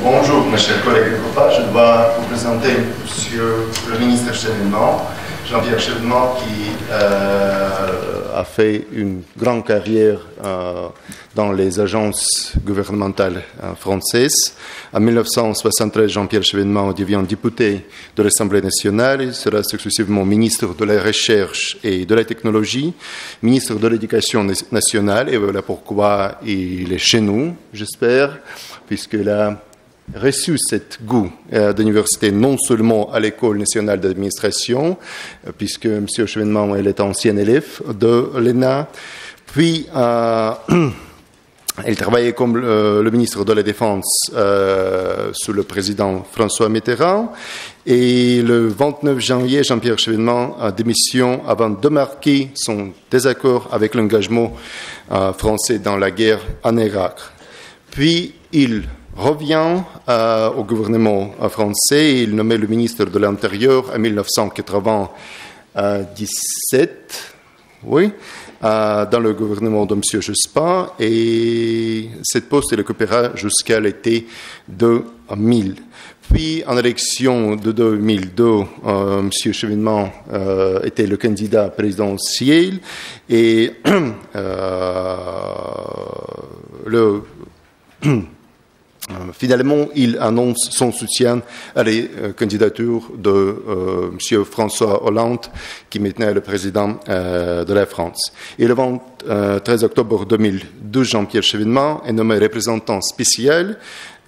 Bonjour mes chers collègues de Copa, je dois vous présenter Monsieur le ministre Chevènement, Jean-Pierre Chevènement, qui a fait une grande carrière dans les agences gouvernementales françaises. En 1973, Jean-Pierre Chevènement devient député de l'Assemblée nationale. Il sera successivement ministre de la Recherche et de la Technologie, ministre de l'Éducation nationale, et voilà pourquoi il est chez nous, j'espère, puisqu'il a reçu cet goût d'université non seulement à l'École nationale d'administration, puisque M. Chevènement est ancien élève de l'ENA, puis il travaillait comme le ministre de la Défense sous le président François Mitterrand, et le 29 janvier, Jean-Pierre Chevènement a démissionné avant de marquer son désaccord avec l'engagement français dans la guerre en Irak. Puis il revient au gouvernement français et il nommait le ministre de l'Intérieur en 1997, dans le gouvernement de M. Jospin, et cette poste il occupera jusqu'à l'été 2000. Puis, en élection de 2002, M. Chevènement était le candidat présidentiel et finalement, il annonce son soutien à la candidature de M. François Hollande, qui maintenant est le président de la France. Et le 13 octobre 2002, Jean-Pierre Chevènement est nommé représentant spécial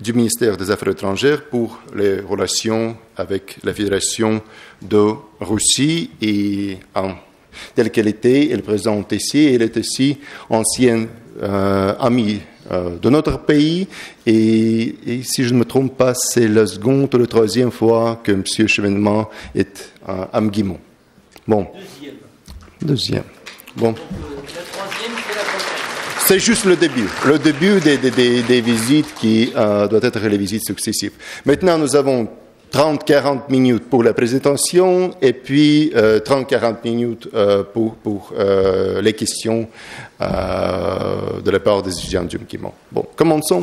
du ministère des Affaires étrangères pour les relations avec la Fédération de Russie. Et en telle qu'elle était, elle présente ici, elle est aussi ancienne amie de notre pays, et si je ne me trompe pas, c'est la seconde ou la troisième fois que M. Chevènement est à Mguimont. Bon. Deuxième. Bon. La troisième, c'est la prochaine. C'est juste le début des visites qui doivent être les visites successives. Maintenant, nous avons 30-40 minutes pour la présentation et puis 30-40 minutes pour les questions de la part des étudiants du Mguimont. Bon, commençons.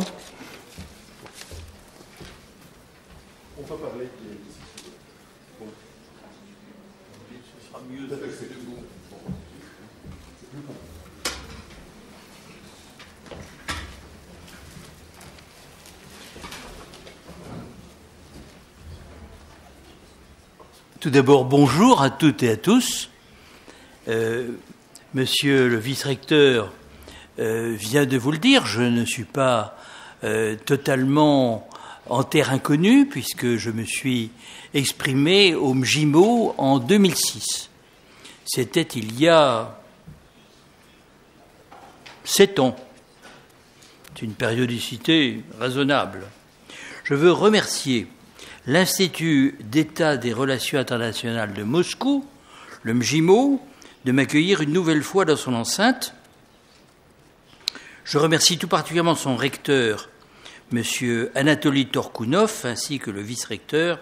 On peut parler. Ce sera mieux. Tout d'abord, bonjour à toutes et à tous. Monsieur le vice-recteur vient de vous le dire, je ne suis pas totalement en terre inconnue, puisque je me suis exprimé au Mguimont en 2006. C'était il y a 7 ans. C'est une périodicité raisonnable. Je veux remercier l'Institut d'État des Relations internationales de Moscou, le Mguimont, de m'accueillir une nouvelle fois dans son enceinte. Je remercie tout particulièrement son recteur, M. Anatoly Torkounov, ainsi que le vice-recteur,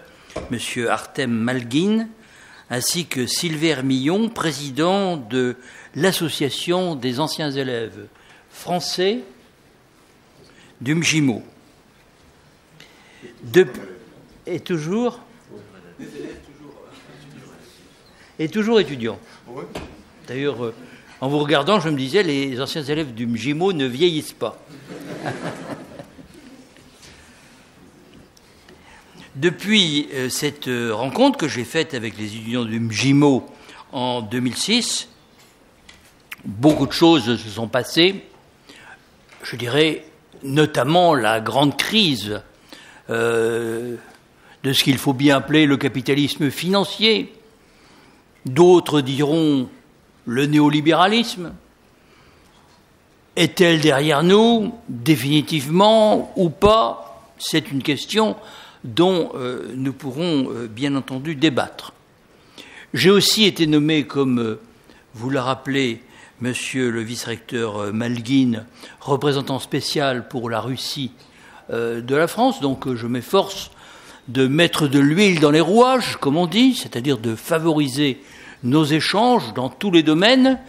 M. Artem Malguin, ainsi que Silver Millon, président de l'Association des anciens élèves français du Mguimont. Et toujours étudiant. D'ailleurs, en vous regardant, je me disais, les anciens élèves du Mguimont ne vieillissent pas. Depuis cette rencontre que j'ai faite avec les étudiants du Mguimont en 2006, beaucoup de choses se sont passées. Je dirais notamment la grande crise de ce qu'il faut bien appeler le capitalisme financier. D'autres diront le néolibéralisme. Est-elle derrière nous, définitivement ou pas? C'est une question dont nous pourrons bien entendu débattre. J'ai aussi été nommé, comme vous l'a rappelé monsieur le vice-recteur Malguin, représentant spécial pour la Russie de la France, donc je m'efforce de mettre de l'huile dans les rouages, comme on dit, c'est-à-dire de favoriser nos échanges dans tous les domaines,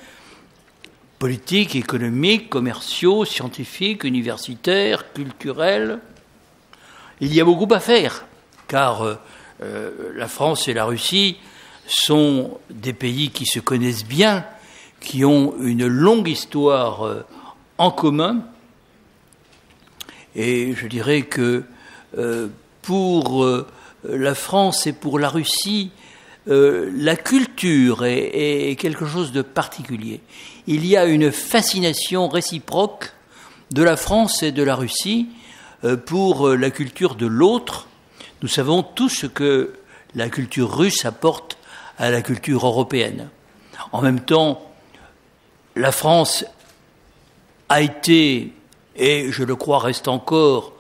politiques, économiques, commerciaux, scientifiques, universitaires, culturels, il y a beaucoup à faire, car la France et la Russie sont des pays qui se connaissent bien, qui ont une longue histoire en commun. Et je dirais que pour la France et pour la Russie, la culture est quelque chose de particulier. Il y a une fascination réciproque de la France et de la Russie pour la culture de l'autre. Nous savons tous ce que la culture russe apporte à la culture européenne. En même temps, la France a été, et je le crois reste encore,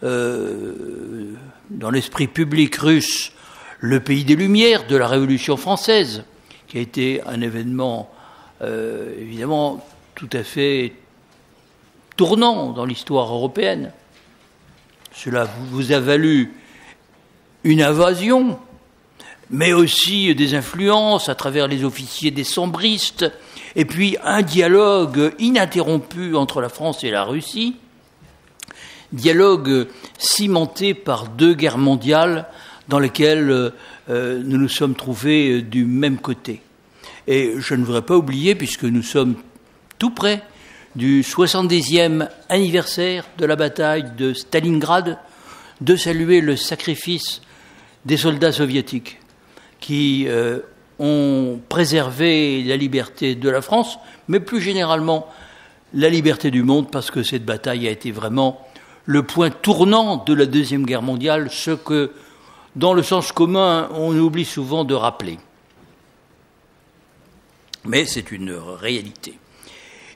dans l'esprit public russe, le pays des Lumières de la Révolution française, qui a été un événement évidemment tout à fait tournant dans l'histoire européenne. Cela vous a valu une invasion, mais aussi des influences à travers les officiers décembristes, et puis un dialogue ininterrompu entre la France et la Russie, dialogue cimenté par 2 guerres mondiales dans lesquelles nous nous sommes trouvés du même côté. Et je ne voudrais pas oublier, puisque nous sommes tout près du 70e anniversaire de la bataille de Stalingrad, de saluer le sacrifice des soldats soviétiques qui ont préservé la liberté de la France, mais plus généralement la liberté du monde, parce que cette bataille a été vraiment le point tournant de la Deuxième Guerre mondiale, ce que, dans le sens commun, on oublie souvent de rappeler. Mais c'est une réalité.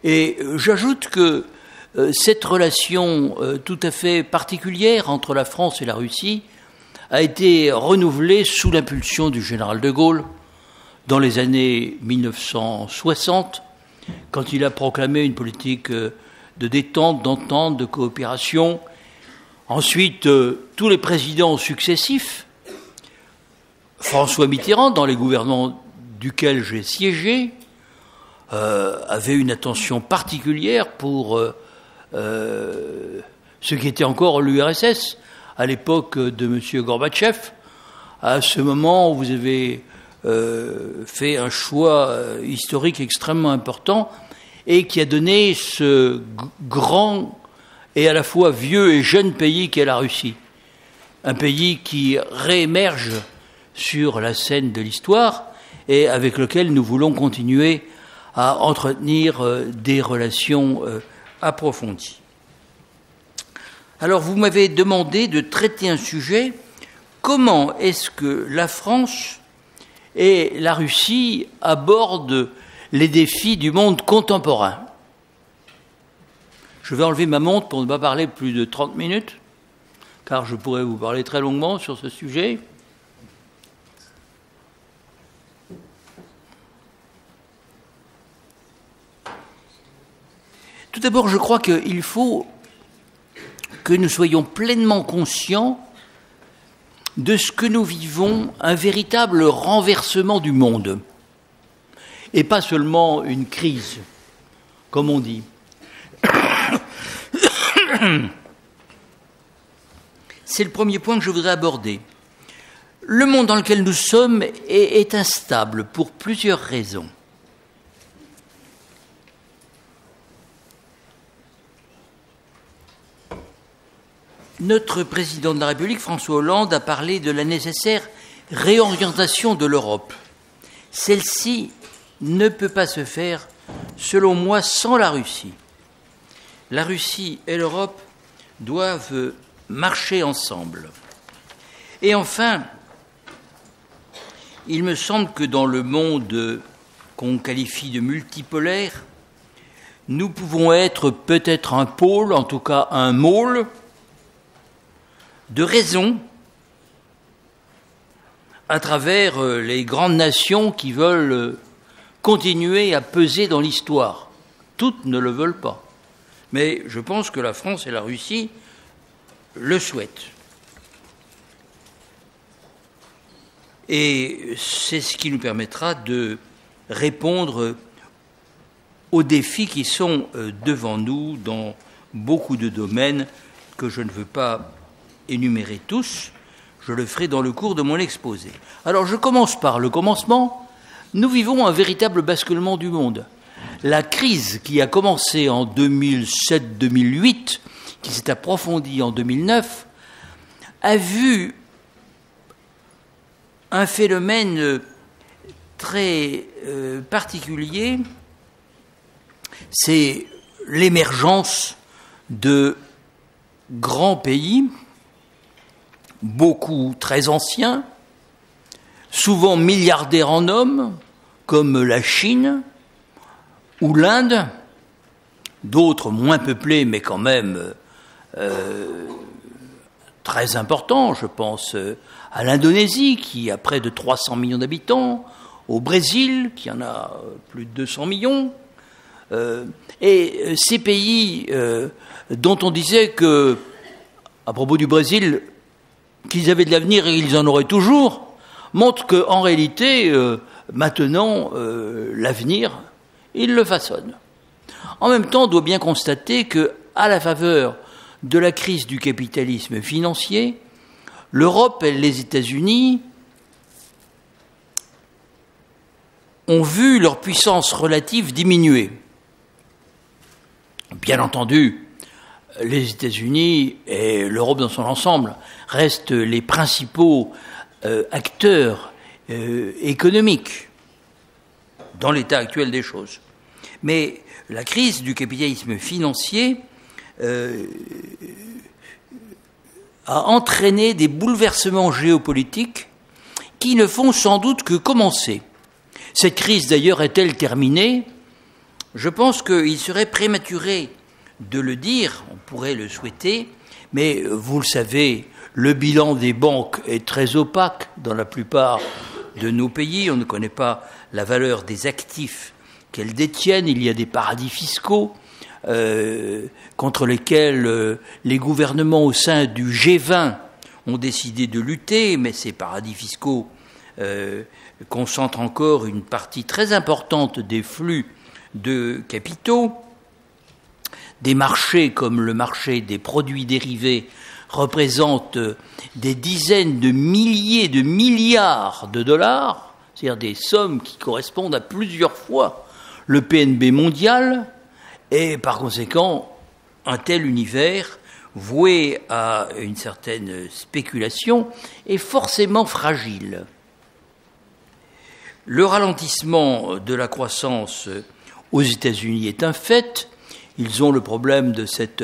Et j'ajoute que cette relation tout à fait particulière entre la France et la Russie a été renouvelée sous l'impulsion du général de Gaulle dans les années 1960, quand il a proclamé une politique de détente, d'entente, de coopération. Ensuite, tous les présidents successifs, François Mitterrand, dans les gouvernements duquel j'ai siégé, avait une attention particulière pour ce qui était encore l'URSS à l'époque de M. Gorbatchev. À ce moment, vous avez fait un choix historique extrêmement important et qui a donné ce grand et à la fois vieux et jeune pays qu'est la Russie. Un pays qui réémerge sur la scène de l'histoire et avec lequel nous voulons continuer à entretenir des relations approfondies. Alors, vous m'avez demandé de traiter un sujet, comment est-ce que la France et la Russie abordent les défis du monde contemporain. Je vais enlever ma montre pour ne pas parler plus de 30 minutes, car je pourrais vous parler très longuement sur ce sujet. Tout d'abord, je crois qu'il faut que nous soyons pleinement conscients de ce que nous vivons, un véritable renversement du monde, et pas seulement une crise, comme on dit. C'est le premier point que je voudrais aborder. Le monde dans lequel nous sommes est instable pour plusieurs raisons. Notre président de la République, François Hollande, a parlé de la nécessaire réorientation de l'Europe. Celle-ci ne peut pas se faire, selon moi, sans la Russie. La Russie et l'Europe doivent marcher ensemble. Et enfin, il me semble que dans le monde qu'on qualifie de multipolaire, nous pouvons être peut-être un pôle, en tout cas un môle, de raison à travers les grandes nations qui veulent continuer à peser dans l'histoire. Toutes ne le veulent pas. Mais je pense que la France et la Russie le souhaitent. Et c'est ce qui nous permettra de répondre aux défis qui sont devant nous dans beaucoup de domaines que je ne veux pas énumérer tous, je le ferai dans le cours de mon exposé. Alors je commence par le commencement. Nous vivons un véritable basculement du monde. La crise qui a commencé en 2007-2008, qui s'est approfondie en 2009, a vu un phénomène très particulier, c'est l'émergence de grands pays, beaucoup très anciens, souvent milliardaires en hommes, comme la Chine ou l'Inde, d'autres moins peuplés, mais quand même très importants. Je pense à l'Indonésie, qui a près de 300 millions d'habitants, au Brésil, qui en a plus de 200 millions, et ces pays dont on disait que, à propos du Brésil, qu'ils avaient de l'avenir et ils en auraient toujours, montrent qu'en réalité, maintenant, l'avenir, ils le façonnent. En même temps, on doit bien constater qu'à la faveur de la crise du capitalisme financier, l'Europe et les États-Unis ont vu leur puissance relative diminuer. Bien entendu, les États-Unis et l'Europe dans son ensemble restent les principaux acteurs économiques dans l'état actuel des choses. Mais la crise du capitalisme financier a entraîné des bouleversements géopolitiques qui ne font sans doute que commencer. Cette crise, d'ailleurs, est-elle terminée ? Je pense qu'il serait prématuré de le dire, on pourrait le souhaiter, mais vous le savez, le bilan des banques est très opaque dans la plupart de nos pays. On ne connaît pas la valeur des actifs qu'elles détiennent. Il y a des paradis fiscaux contre lesquels les gouvernements au sein du G20 ont décidé de lutter, mais ces paradis fiscaux concentrent encore une partie très importante des flux de capitaux. Des marchés comme le marché des produits dérivés représentent des dizaines de milliers de milliards de dollars, c'est-à-dire des sommes qui correspondent à plusieurs fois le PNB mondial, et par conséquent, un tel univers voué à une certaine spéculation est forcément fragile. Le ralentissement de la croissance aux États-Unis est un fait. Ils ont le problème de cette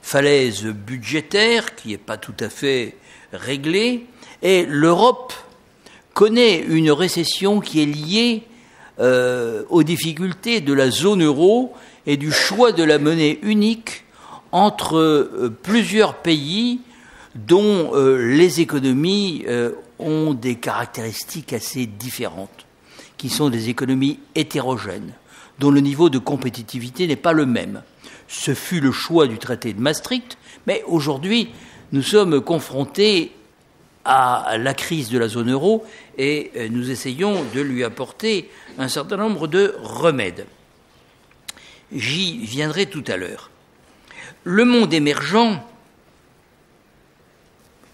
falaise budgétaire qui n'est pas tout à fait réglée. Et l'Europe connaît une récession qui est liée aux difficultés de la zone euro et du choix de la monnaie unique entre plusieurs pays dont les économies ont des caractéristiques assez différentes, qui sont des économies hétérogènes, dont le niveau de compétitivité n'est pas le même. Ce fut le choix du traité de Maastricht, mais aujourd'hui, nous sommes confrontés à la crise de la zone euro et nous essayons de lui apporter un certain nombre de remèdes. J'y viendrai tout à l'heure. Le monde émergent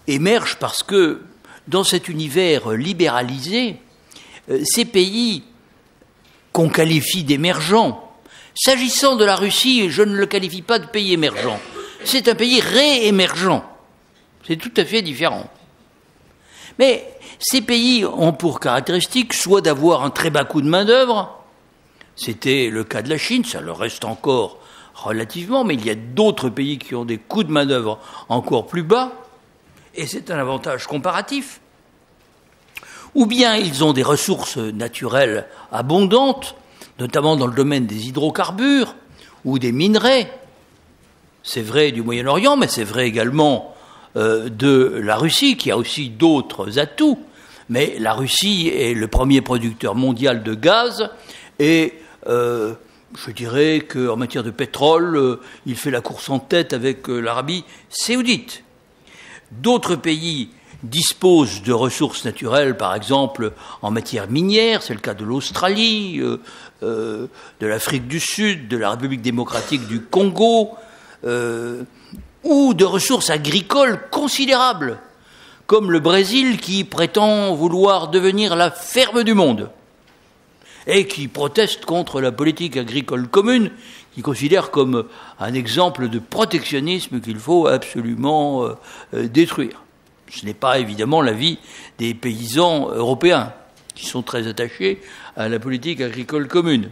émerge parce que, dans cet univers libéralisé, ces pays qu'on qualifie d'émergents, s'agissant de la Russie, je ne le qualifie pas de pays émergent, c'est un pays réémergent. C'est tout à fait différent. Mais ces pays ont pour caractéristique soit d'avoir un très bas coût de main-d'œuvre, c'était le cas de la Chine, ça le reste encore relativement, mais il y a d'autres pays qui ont des coûts de main-d'œuvre encore plus bas, et c'est un avantage comparatif. Ou bien ils ont des ressources naturelles abondantes, notamment dans le domaine des hydrocarbures ou des minerais. C'est vrai du Moyen-Orient, mais c'est vrai également de la Russie, qui a aussi d'autres atouts. Mais la Russie est le premier producteur mondial de gaz et je dirais qu'en matière de pétrole, il fait la course en tête avec l'Arabie saoudite. D'autres pays disposent de ressources naturelles, par exemple en matière minière, c'est le cas de l'Australie, de l'Afrique du Sud, de la République démocratique du Congo, ou de ressources agricoles considérables, comme le Brésil qui prétend vouloir devenir la ferme du monde et qui proteste contre la politique agricole commune, qui considère comme un exemple de protectionnisme qu'il faut absolument détruire. Ce n'est pas évidemment l'avis des paysans européens, qui sont très attachés à la politique agricole commune.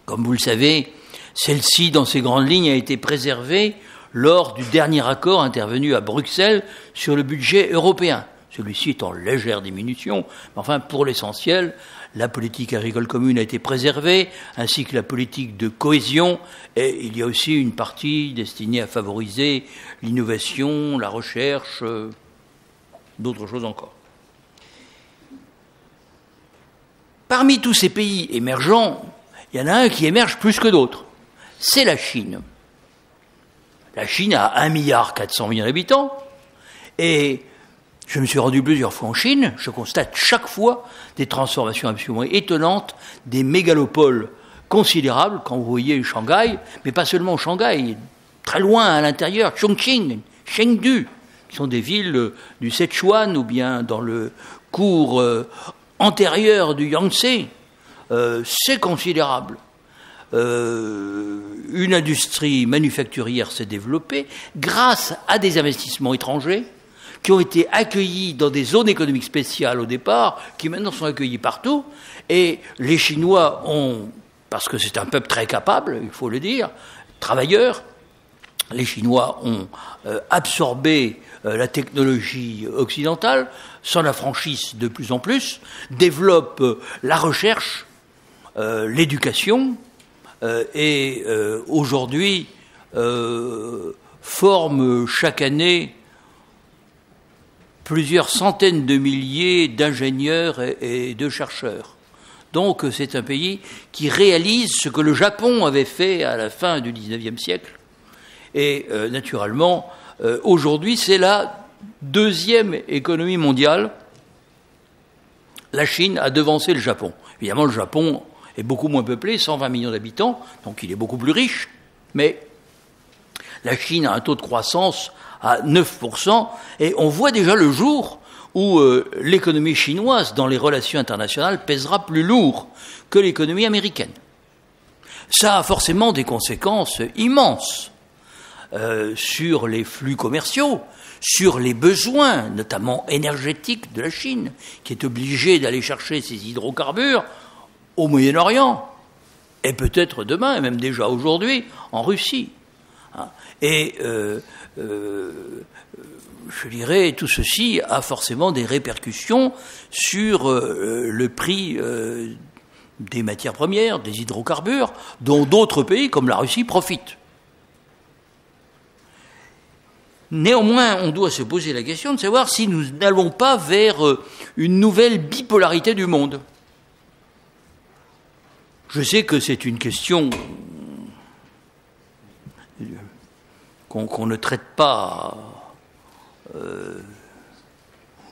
Comme vous le savez, celle-ci, dans ses grandes lignes, a été préservée lors du dernier accord intervenu à Bruxelles sur le budget européen. Celui-ci est en légère diminution, mais enfin, pour l'essentiel, la politique agricole commune a été préservée, ainsi que la politique de cohésion, et il y a aussi une partie destinée à favoriser l'innovation, la recherche, d'autres choses encore. Parmi tous ces pays émergents, il y en a un qui émerge plus que d'autres. C'est la Chine. La Chine a 1,4 milliard d'habitants, et je me suis rendu plusieurs fois en Chine, je constate chaque fois des transformations absolument étonnantes, des mégalopoles considérables, quand vous voyez Shanghai, mais pas seulement Shanghai, très loin à l'intérieur, Chongqing, Chengdu, qui sont des villes du Sichuan ou bien dans le cours antérieur du Yangtze, c'est considérable. Une industrie manufacturière s'est développée grâce à des investissements étrangers qui ont été accueillis dans des zones économiques spéciales au départ, qui maintenant sont accueillis partout, et les Chinois ont, parce que c'est un peuple très capable, il faut le dire, travailleurs, les Chinois ont absorbé la technologie occidentale, s'en affranchissent de plus en plus, développent la recherche, l'éducation, et aujourd'hui forment chaque année plusieurs centaines de milliers d'ingénieurs et de chercheurs. Donc c'est un pays qui réalise ce que le Japon avait fait à la fin du XIXe siècle. Et naturellement, aujourd'hui, c'est la deuxième économie mondiale. La Chine a devancé le Japon. Évidemment, le Japon est beaucoup moins peuplé, 120 millions d'habitants, donc il est beaucoup plus riche, mais la Chine a un taux de croissance à 9%, et on voit déjà le jour où l'économie chinoise, dans les relations internationales, pèsera plus lourd que l'économie américaine. Ça a forcément des conséquences immenses sur les flux commerciaux, sur les besoins, notamment énergétiques de la Chine, qui est obligée d'aller chercher ses hydrocarbures au Moyen-Orient, et peut-être demain, et même déjà aujourd'hui, en Russie. Et je dirais, tout ceci a forcément des répercussions sur le prix des matières premières, des hydrocarbures, dont d'autres pays, comme la Russie, profitent. Néanmoins, on doit se poser la question de savoir si nous n'allons pas vers une nouvelle bipolarité du monde. Je sais que c'est une question qu'on ne traite pas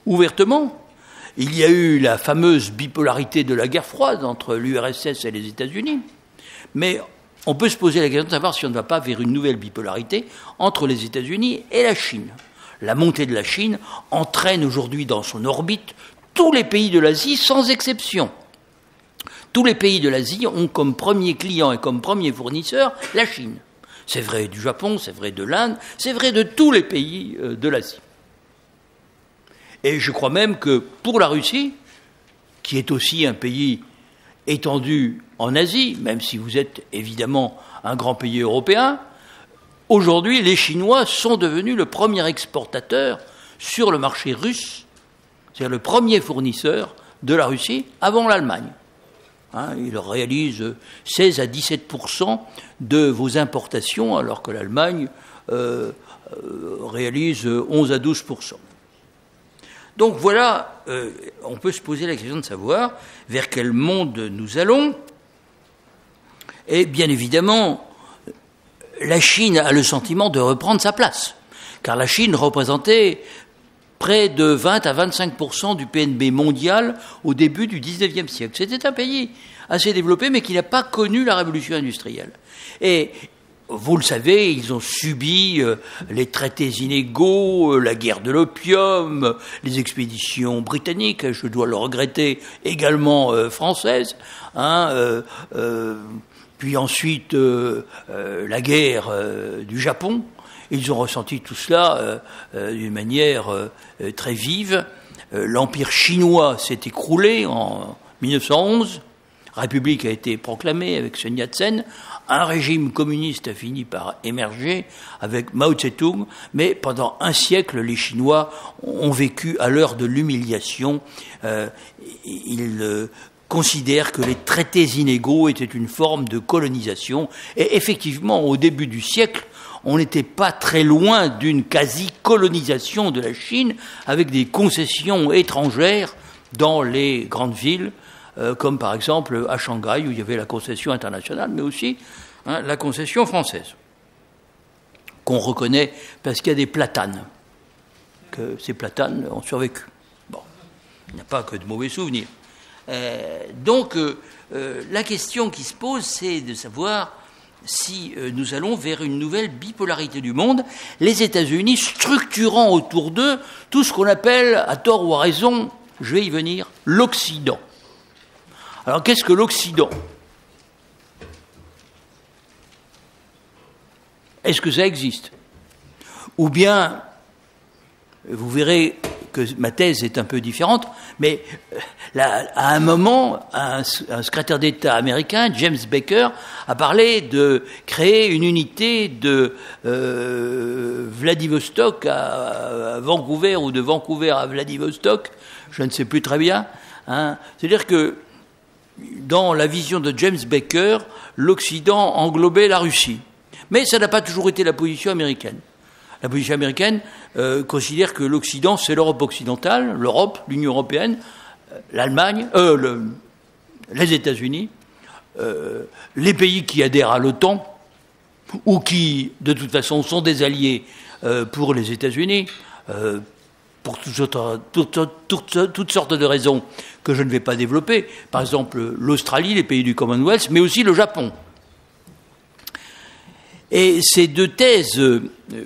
ouvertement. Il y a eu la fameuse bipolarité de la guerre froide entre l'URSS et les États-Unis, mais on peut se poser la question de savoir si on ne va pas vers une nouvelle bipolarité entre les États-Unis et la Chine. La montée de la Chine entraîne aujourd'hui dans son orbite tous les pays de l'Asie sans exception. Tous les pays de l'Asie ont comme premier client et comme premier fournisseur la Chine. C'est vrai du Japon, c'est vrai de l'Inde, c'est vrai de tous les pays de l'Asie. Et je crois même que pour la Russie, qui est aussi un pays étendu en Asie, même si vous êtes évidemment un grand pays européen, aujourd'hui les Chinois sont devenus le premier exportateur sur le marché russe, c'est-à-dire le premier fournisseur de la Russie avant l'Allemagne. Ils réalisent 16 à 17% de vos importations, alors que l'Allemagne réalise 11 à 12%. Donc voilà, on peut se poser la question de savoir vers quel monde nous allons. Et bien évidemment, la Chine a le sentiment de reprendre sa place, car la Chine représentait près de 20 à 25% du PNB mondial au début du XIXe siècle. C'était un pays assez développé, mais qui n'a pas connu la révolution industrielle. Et vous le savez, ils ont subi les traités inégaux, la guerre de l'opium, les expéditions britanniques, je dois le regretter, également françaises, puis ensuite la guerre du Japon. Ils ont ressenti tout cela d'une manière très vive. L'empire chinois s'est écroulé en 1911. République a été proclamée avec Sun Yat-sen. Un régime communiste a fini par émerger avec Mao Tse-tung, mais pendant un siècle, les Chinois ont vécu à l'heure de l'humiliation. Ils considèrent que les traités inégaux étaient une forme de colonisation. Et effectivement, au début du siècle, on n'était pas très loin d'une quasi-colonisation de la Chine, avec des concessions étrangères dans les grandes villes, comme par exemple à Shanghai, où il y avait la concession internationale, mais aussi la concession française, qu'on reconnaît parce qu'il y a des platanes, que ces platanes ont survécu. Bon, il n'y a pas que de mauvais souvenirs. Donc, la question qui se pose, c'est de savoir si nous allons vers une nouvelle bipolarité du monde, les États-Unis structurant autour d'eux tout ce qu'on appelle, à tort ou à raison, je vais y venir, l'Occident. Alors, qu'est-ce que l'Occident ? Est-ce que ça existe ? Ou bien, vous verrez que ma thèse est un peu différente, mais là, à un moment, un secrétaire d'État américain, James Baker, a parlé de créer une unité de Vladivostok à Vancouver ou de Vancouver à Vladivostok, je ne sais plus très bien. C'est-à-dire que dans la vision de James Baker, l'Occident englobait la Russie. Mais ça n'a pas toujours été la position américaine. La position américaine considère que l'Occident, c'est l'Europe occidentale, l'Europe, l'Union européenne, l'Allemagne, les États-Unis, les pays qui adhèrent à l'OTAN, ou qui, de toute façon, sont des alliés pour les États-Unis, pour toutes sortes de raisons que je ne vais pas développer. Par exemple, l'Australie, les pays du Commonwealth, mais aussi le Japon. Et ces deux thèses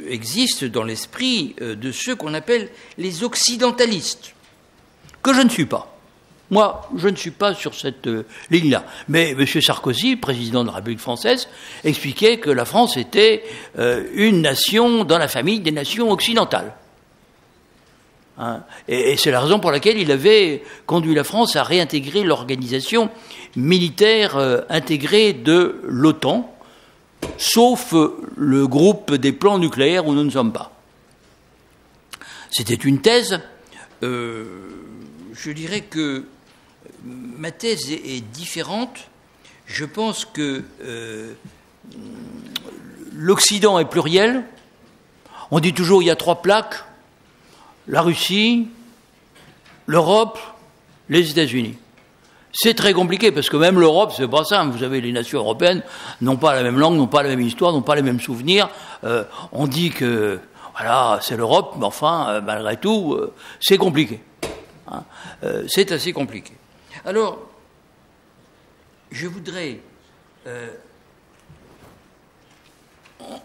existent dans l'esprit de ceux qu'on appelle les occidentalistes, que je ne suis pas. Moi, je ne suis pas sur cette ligne-là. Mais M. Sarkozy, président de la République française, expliquait que la France était une nation dans la famille des nations occidentales. Et c'est la raison pour laquelle il avait conduit la France à réintégrer l'organisation militaire intégrée de l'OTAN, sauf le groupe des plans nucléaires où nous ne sommes pas. C'était une thèse. Je dirais que ma thèse est différente. Je pense que l'Occident est pluriel. On dit toujours il y a 3 plaques, la Russie, l'Europe, les États-Unis. C'est très compliqué, parce que même l'Europe, c'est pas simple. Vous savez, les nations européennes n'ont pas la même langue, n'ont pas la même histoire, n'ont pas les mêmes souvenirs. On dit que, voilà, c'est l'Europe, mais enfin, malgré tout, c'est compliqué. C'est assez compliqué. Alors, je voudrais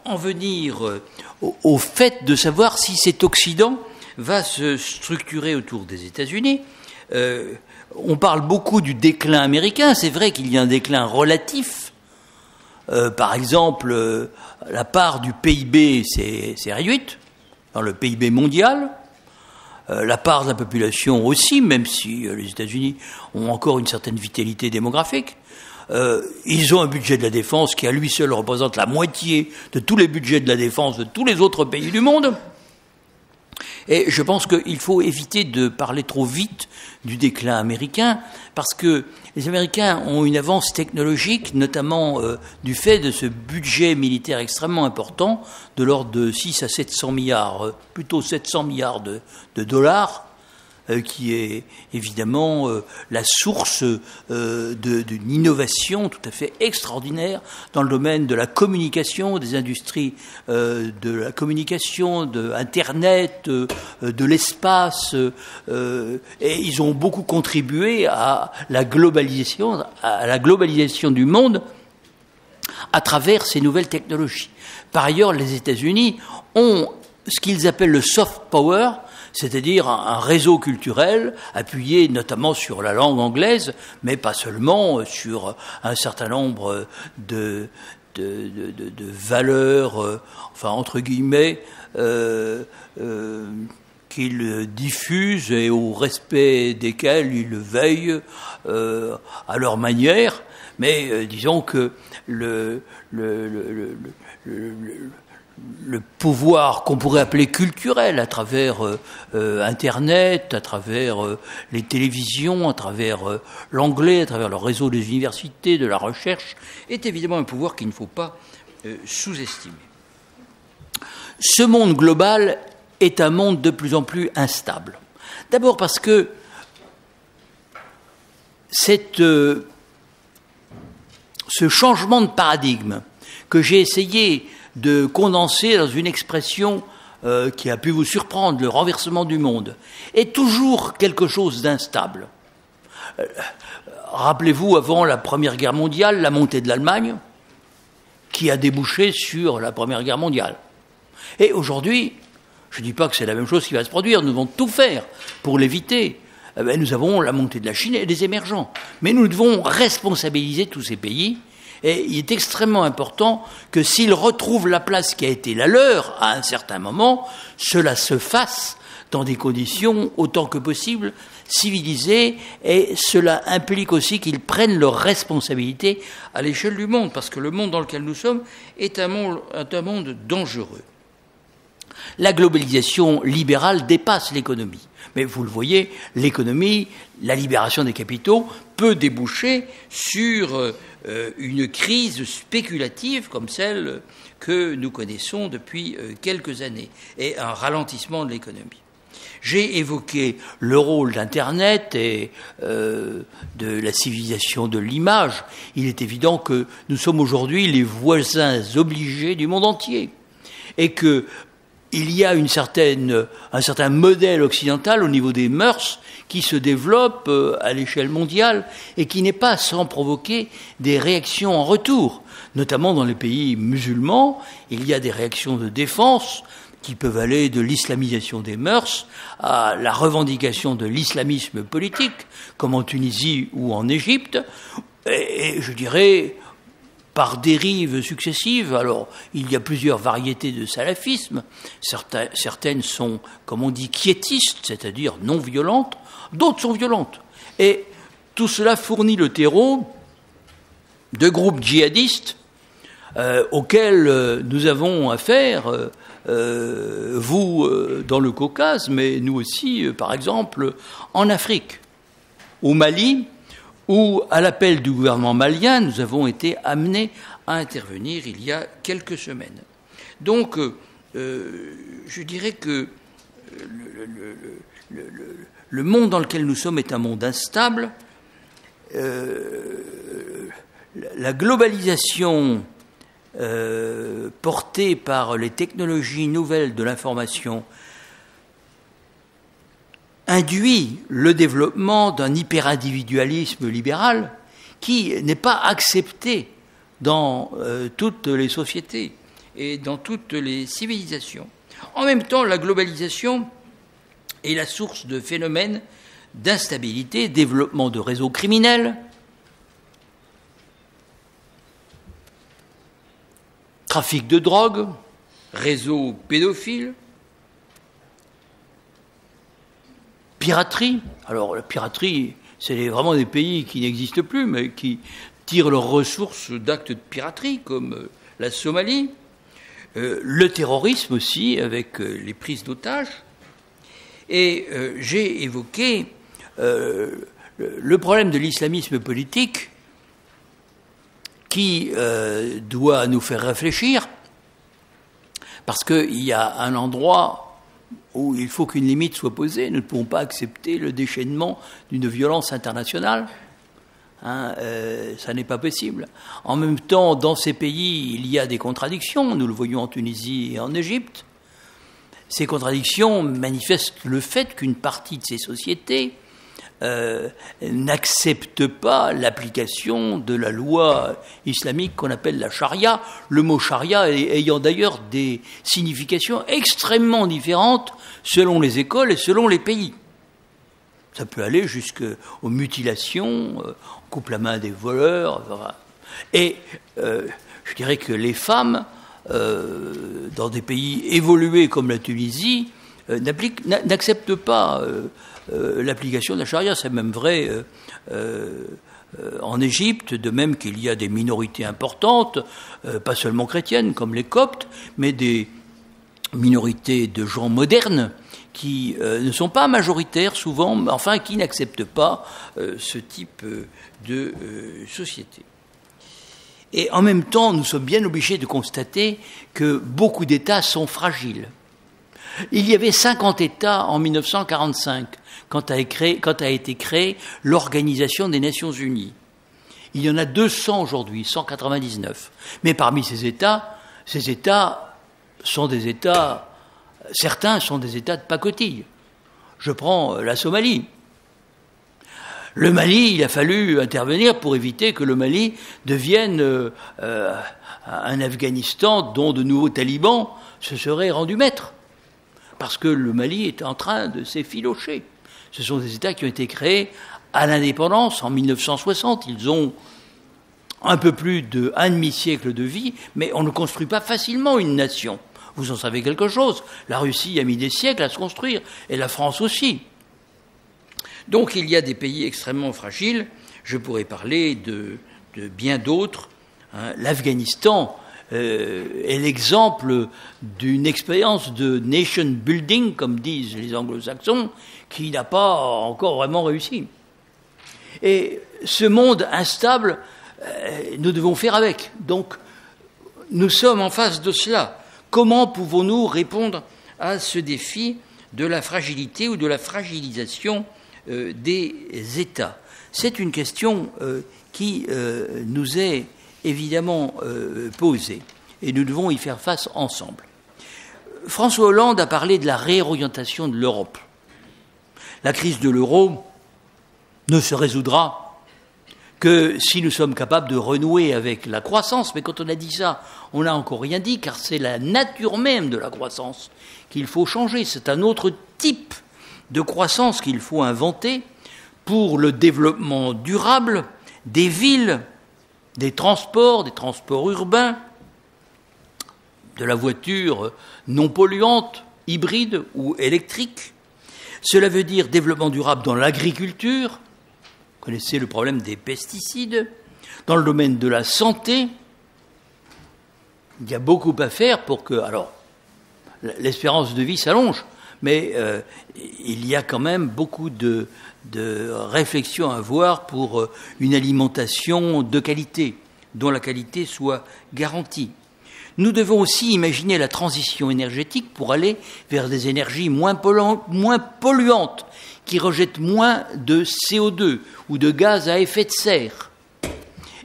en venir au fait de savoir si cet Occident va se structurer autour des États-Unis. On parle beaucoup du déclin américain. C'est vrai qu'il y a un déclin relatif. Par exemple, la part du PIB s'est réduite dans le PIB mondial. La part de la population aussi, même si les États-Unis ont encore une certaine vitalité démographique. Ils ont un budget de la défense qui à lui seul représente la moitié de tous les budgets de la défense de tous les autres pays du monde. Et je pense qu'il faut éviter de parler trop vite du déclin américain, parce que les Américains ont une avance technologique, notamment du fait de ce budget militaire extrêmement important, de l'ordre de 6 à 700 milliards, plutôt 700 milliards de dollars, qui est évidemment la source d'une innovation tout à fait extraordinaire dans le domaine de la communication, des industries de la communication, de Internet, de l'espace, et ils ont beaucoup contribué à la globalisation du monde. à travers ces nouvelles technologies. Par ailleurs, les États-Unis ont ce qu'ils appellent le soft power, c'est-à-dire un réseau culturel appuyé notamment sur la langue anglaise, mais pas seulement, sur un certain nombre de valeurs, enfin entre guillemets, qu'ils diffusent et au respect desquelles ils veillent à leur manière. Mais disons que le pouvoir qu'on pourrait appeler culturel à travers Internet, à travers les télévisions, à travers l'anglais, à travers le réseau des universités, de la recherche, est évidemment un pouvoir qu'il ne faut pas sous-estimer. Ce monde global est un monde de plus en plus instable. D'abord parce que ce changement de paradigme que j'ai essayé de condenser dans une expression qui a pu vous surprendre, le renversement du monde, est toujours quelque chose d'instable. Rappelez-vous, avant la Première Guerre mondiale, la montée de l'Allemagne, qui a débouché sur la Première Guerre mondiale. Et aujourd'hui, je ne dis pas que c'est la même chose qui va se produire, nous devons tout faire pour l'éviter. Nous avons la montée de la Chine et des émergents. Mais nous devons responsabiliser tous ces pays. Et il est extrêmement important que s'ils retrouvent la place qui a été la leur à un certain moment, cela se fasse dans des conditions autant que possible civilisées, et cela implique aussi qu'ils prennent leurs responsabilités à l'échelle du monde, parce que le monde dans lequel nous sommes est un monde dangereux. La globalisation libérale dépasse l'économie. Mais vous le voyez, l'économie, la libération des capitaux peut déboucher sur une crise spéculative comme celle que nous connaissons depuis quelques années et un ralentissement de l'économie. J'ai évoqué le rôle d'Internet et de la civilisation de l'image. Il est évident que nous sommes aujourd'hui les voisins obligés du monde entier et que il y a un certain modèle occidental au niveau des mœurs qui se développe à l'échelle mondiale et qui n'est pas sans provoquer des réactions en retour. Notamment dans les pays musulmans, il y a des réactions de défense qui peuvent aller de l'islamisation des mœurs à la revendication de l'islamisme politique, comme en Tunisie ou en Égypte, et je dirais par dérives successives. Alors, il y a plusieurs variétés de salafisme. Certaines sont, comme on dit, quiétistes, c'est-à-dire non violentes. D'autres sont violentes. Et tout cela fournit le terreau de groupes djihadistes auxquels nous avons affaire, vous dans le Caucase, mais nous aussi, par exemple, en Afrique, au Mali, où, à l'appel du gouvernement malien, nous avons été amenés à intervenir il y a quelques semaines. Donc, je dirais que le monde dans lequel nous sommes est un monde instable. La globalisation portée par les technologies nouvelles de l'information induit le développement d'un hyper-individualisme libéral qui n'est pas accepté dans toutes les sociétés et dans toutes les civilisations. En même temps, la globalisation est la source de phénomènes d'instabilité, développement de réseaux criminels, trafic de drogue, réseaux pédophiles, piraterie. Alors la piraterie, c'est vraiment des pays qui n'existent plus, mais qui tirent leurs ressources d'actes de piraterie, comme la Somalie. Le terrorisme aussi, avec les prises d'otages. Et j'ai évoqué le problème de l'islamisme politique qui doit nous faire réfléchir, parce qu'il y a un endroit où il faut qu'une limite soit posée. Nous ne pouvons pas accepter le déchaînement d'une violence internationale. Ça n'est pas possible. En même temps, dans ces pays, il y a des contradictions. Nous le voyons en Tunisie et en Égypte. Ces contradictions manifestent le fait qu'une partie de ces sociétés n'acceptent pas l'application de la loi islamique qu'on appelle la charia, le mot charia ayant d'ailleurs des significations extrêmement différentes selon les écoles et selon les pays. Ça peut aller jusqu'aux mutilations, on coupe la main des voleurs, etc. Et je dirais que les femmes, dans des pays évolués comme la Tunisie, n'acceptent pas l'application de la charia. C'est même vrai en Égypte, de même qu'il y a des minorités importantes, pas seulement chrétiennes comme les Coptes, mais des minorités de gens modernes qui ne sont pas majoritaires souvent, mais enfin qui n'acceptent pas ce type de société. Et en même temps, nous sommes bien obligés de constater que beaucoup d'États sont fragiles. Il y avait 50 États en 1945, quand a été créée l'Organisation des Nations Unies. Il y en a 200 aujourd'hui, 199. Mais parmi ces États sont des États, certains sont des États de pacotille. Je prends la Somalie. Le Mali, il a fallu intervenir pour éviter que le Mali devienne un Afghanistan dont de nouveaux talibans se seraient rendus maîtres. Parce que le Mali est en train de s'effilocher. Ce sont des États qui ont été créés à l'indépendance en 1960. Ils ont un peu plus d'un demi-siècle de vie, mais on ne construit pas facilement une nation. Vous en savez quelque chose. La Russie a mis des siècles à se construire, et la France aussi. Donc il y a des pays extrêmement fragiles. Je pourrais parler de bien d'autres. L'Afghanistan est l'exemple d'une expérience de nation building, comme disent les anglo-saxons, qui n'a pas encore vraiment réussi. Et ce monde instable, nous devons faire avec. Donc, nous sommes en face de cela. Comment pouvons-nous répondre à ce défi de la fragilité ou de la fragilisation des États? C'est une question qui nous est évidemment posée, et nous devons y faire face ensemble. François Hollande a parlé de la réorientation de l'Europe. La crise de l'euro ne se résoudra que si nous sommes capables de renouer avec la croissance. Mais quand on a dit ça, on n'a encore rien dit, car c'est la nature même de la croissance qu'il faut changer. C'est un autre type de croissance qu'il faut inventer pour le développement durable des villes, des transports urbains, de la voiture non polluante, hybride ou électrique. Cela veut dire développement durable dans l'agriculture. Vous connaissez le problème des pesticides. Dans le domaine de la santé, il y a beaucoup à faire pour que... Alors, l'espérance de vie s'allonge, mais il y a quand même beaucoup de réflexions à avoir pour une alimentation de qualité, dont la qualité soit garantie. Nous devons aussi imaginer la transition énergétique pour aller vers des énergies moins polluantes, qui rejettent moins de CO2 ou de gaz à effet de serre.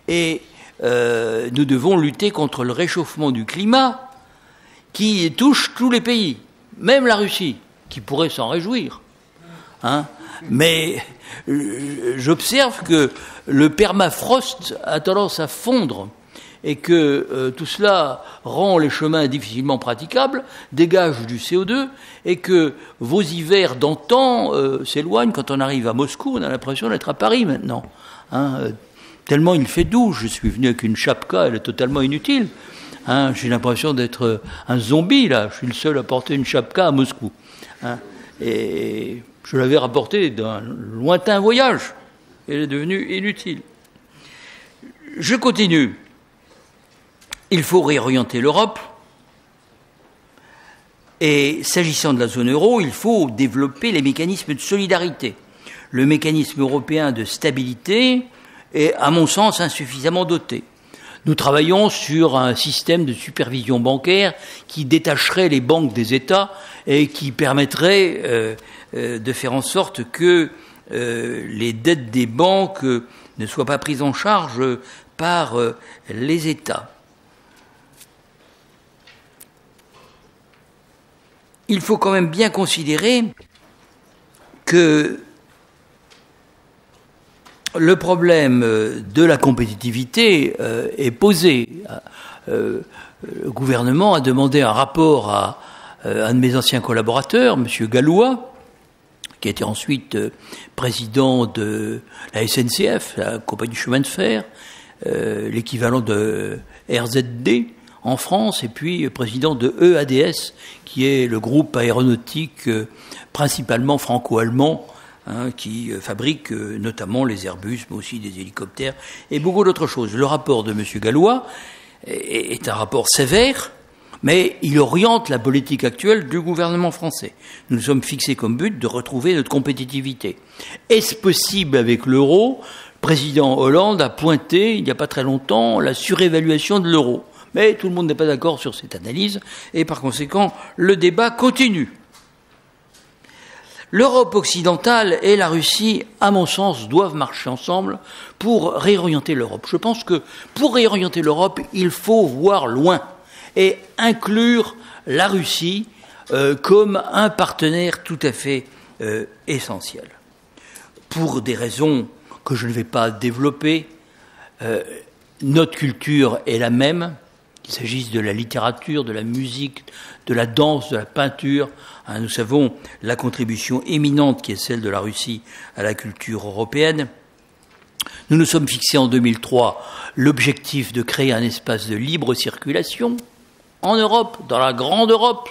Et nous devons lutter contre le réchauffement du climat qui touche tous les pays, même la Russie, qui pourrait s'en réjouir. Mais j'observe que le permafrost a tendance à fondre et que tout cela rend les chemins difficilement praticables, dégage du CO2, et que vos hivers d'antan s'éloignent. Quand on arrive à Moscou, on a l'impression d'être à Paris maintenant. Tellement il fait doux. Je suis venu avec une chapka, elle est totalement inutile. J'ai l'impression d'être un zombie, là. Je suis le seul à porter une chapka à Moscou. Et je l'avais rapportée d'un lointain voyage. Elle est devenue inutile. Je continue. Il faut réorienter l'Europe. Et s'agissant de la zone euro, il faut développer les mécanismes de solidarité. Le mécanisme européen de stabilité est, à mon sens, insuffisamment doté. Nous travaillons sur un système de supervision bancaire qui détacherait les banques des États et qui permettrait de faire en sorte que les dettes des banques ne soient pas prises en charge par les États. Il faut quand même bien considérer que le problème de la compétitivité est posé. Le gouvernement a demandé un rapport à un de mes anciens collaborateurs, M. Gallois, qui était ensuite président de la SNCF, la compagnie du chemin de fer, l'équivalent de RZD en France, et puis président de EADS, qui est le groupe aéronautique principalement franco-allemand, qui fabrique notamment les Airbus, mais aussi des hélicoptères et beaucoup d'autres choses. Le rapport de M. Gallois est un rapport sévère, mais il oriente la politique actuelle du gouvernement français. Nous nous sommes fixés comme but de retrouver notre compétitivité. Est-ce possible avec l'euro ? Le président Hollande a pointé, il n'y a pas très longtemps, la surévaluation de l'euro. Mais tout le monde n'est pas d'accord sur cette analyse, et par conséquent, le débat continue. L'Europe occidentale et la Russie, à mon sens, doivent marcher ensemble pour réorienter l'Europe. Je pense que pour réorienter l'Europe, il faut voir loin et inclure la Russie comme un partenaire tout à fait essentiel. Pour des raisons que je ne vais pas développer, notre culture est la même, qu'il s'agisse de la littérature, de la musique, de la danse, de la peinture. Nous savons la contribution éminente qui est celle de la Russie à la culture européenne. Nous nous sommes fixés en 2003 l'objectif de créer un espace de libre circulation en Europe, dans la grande Europe.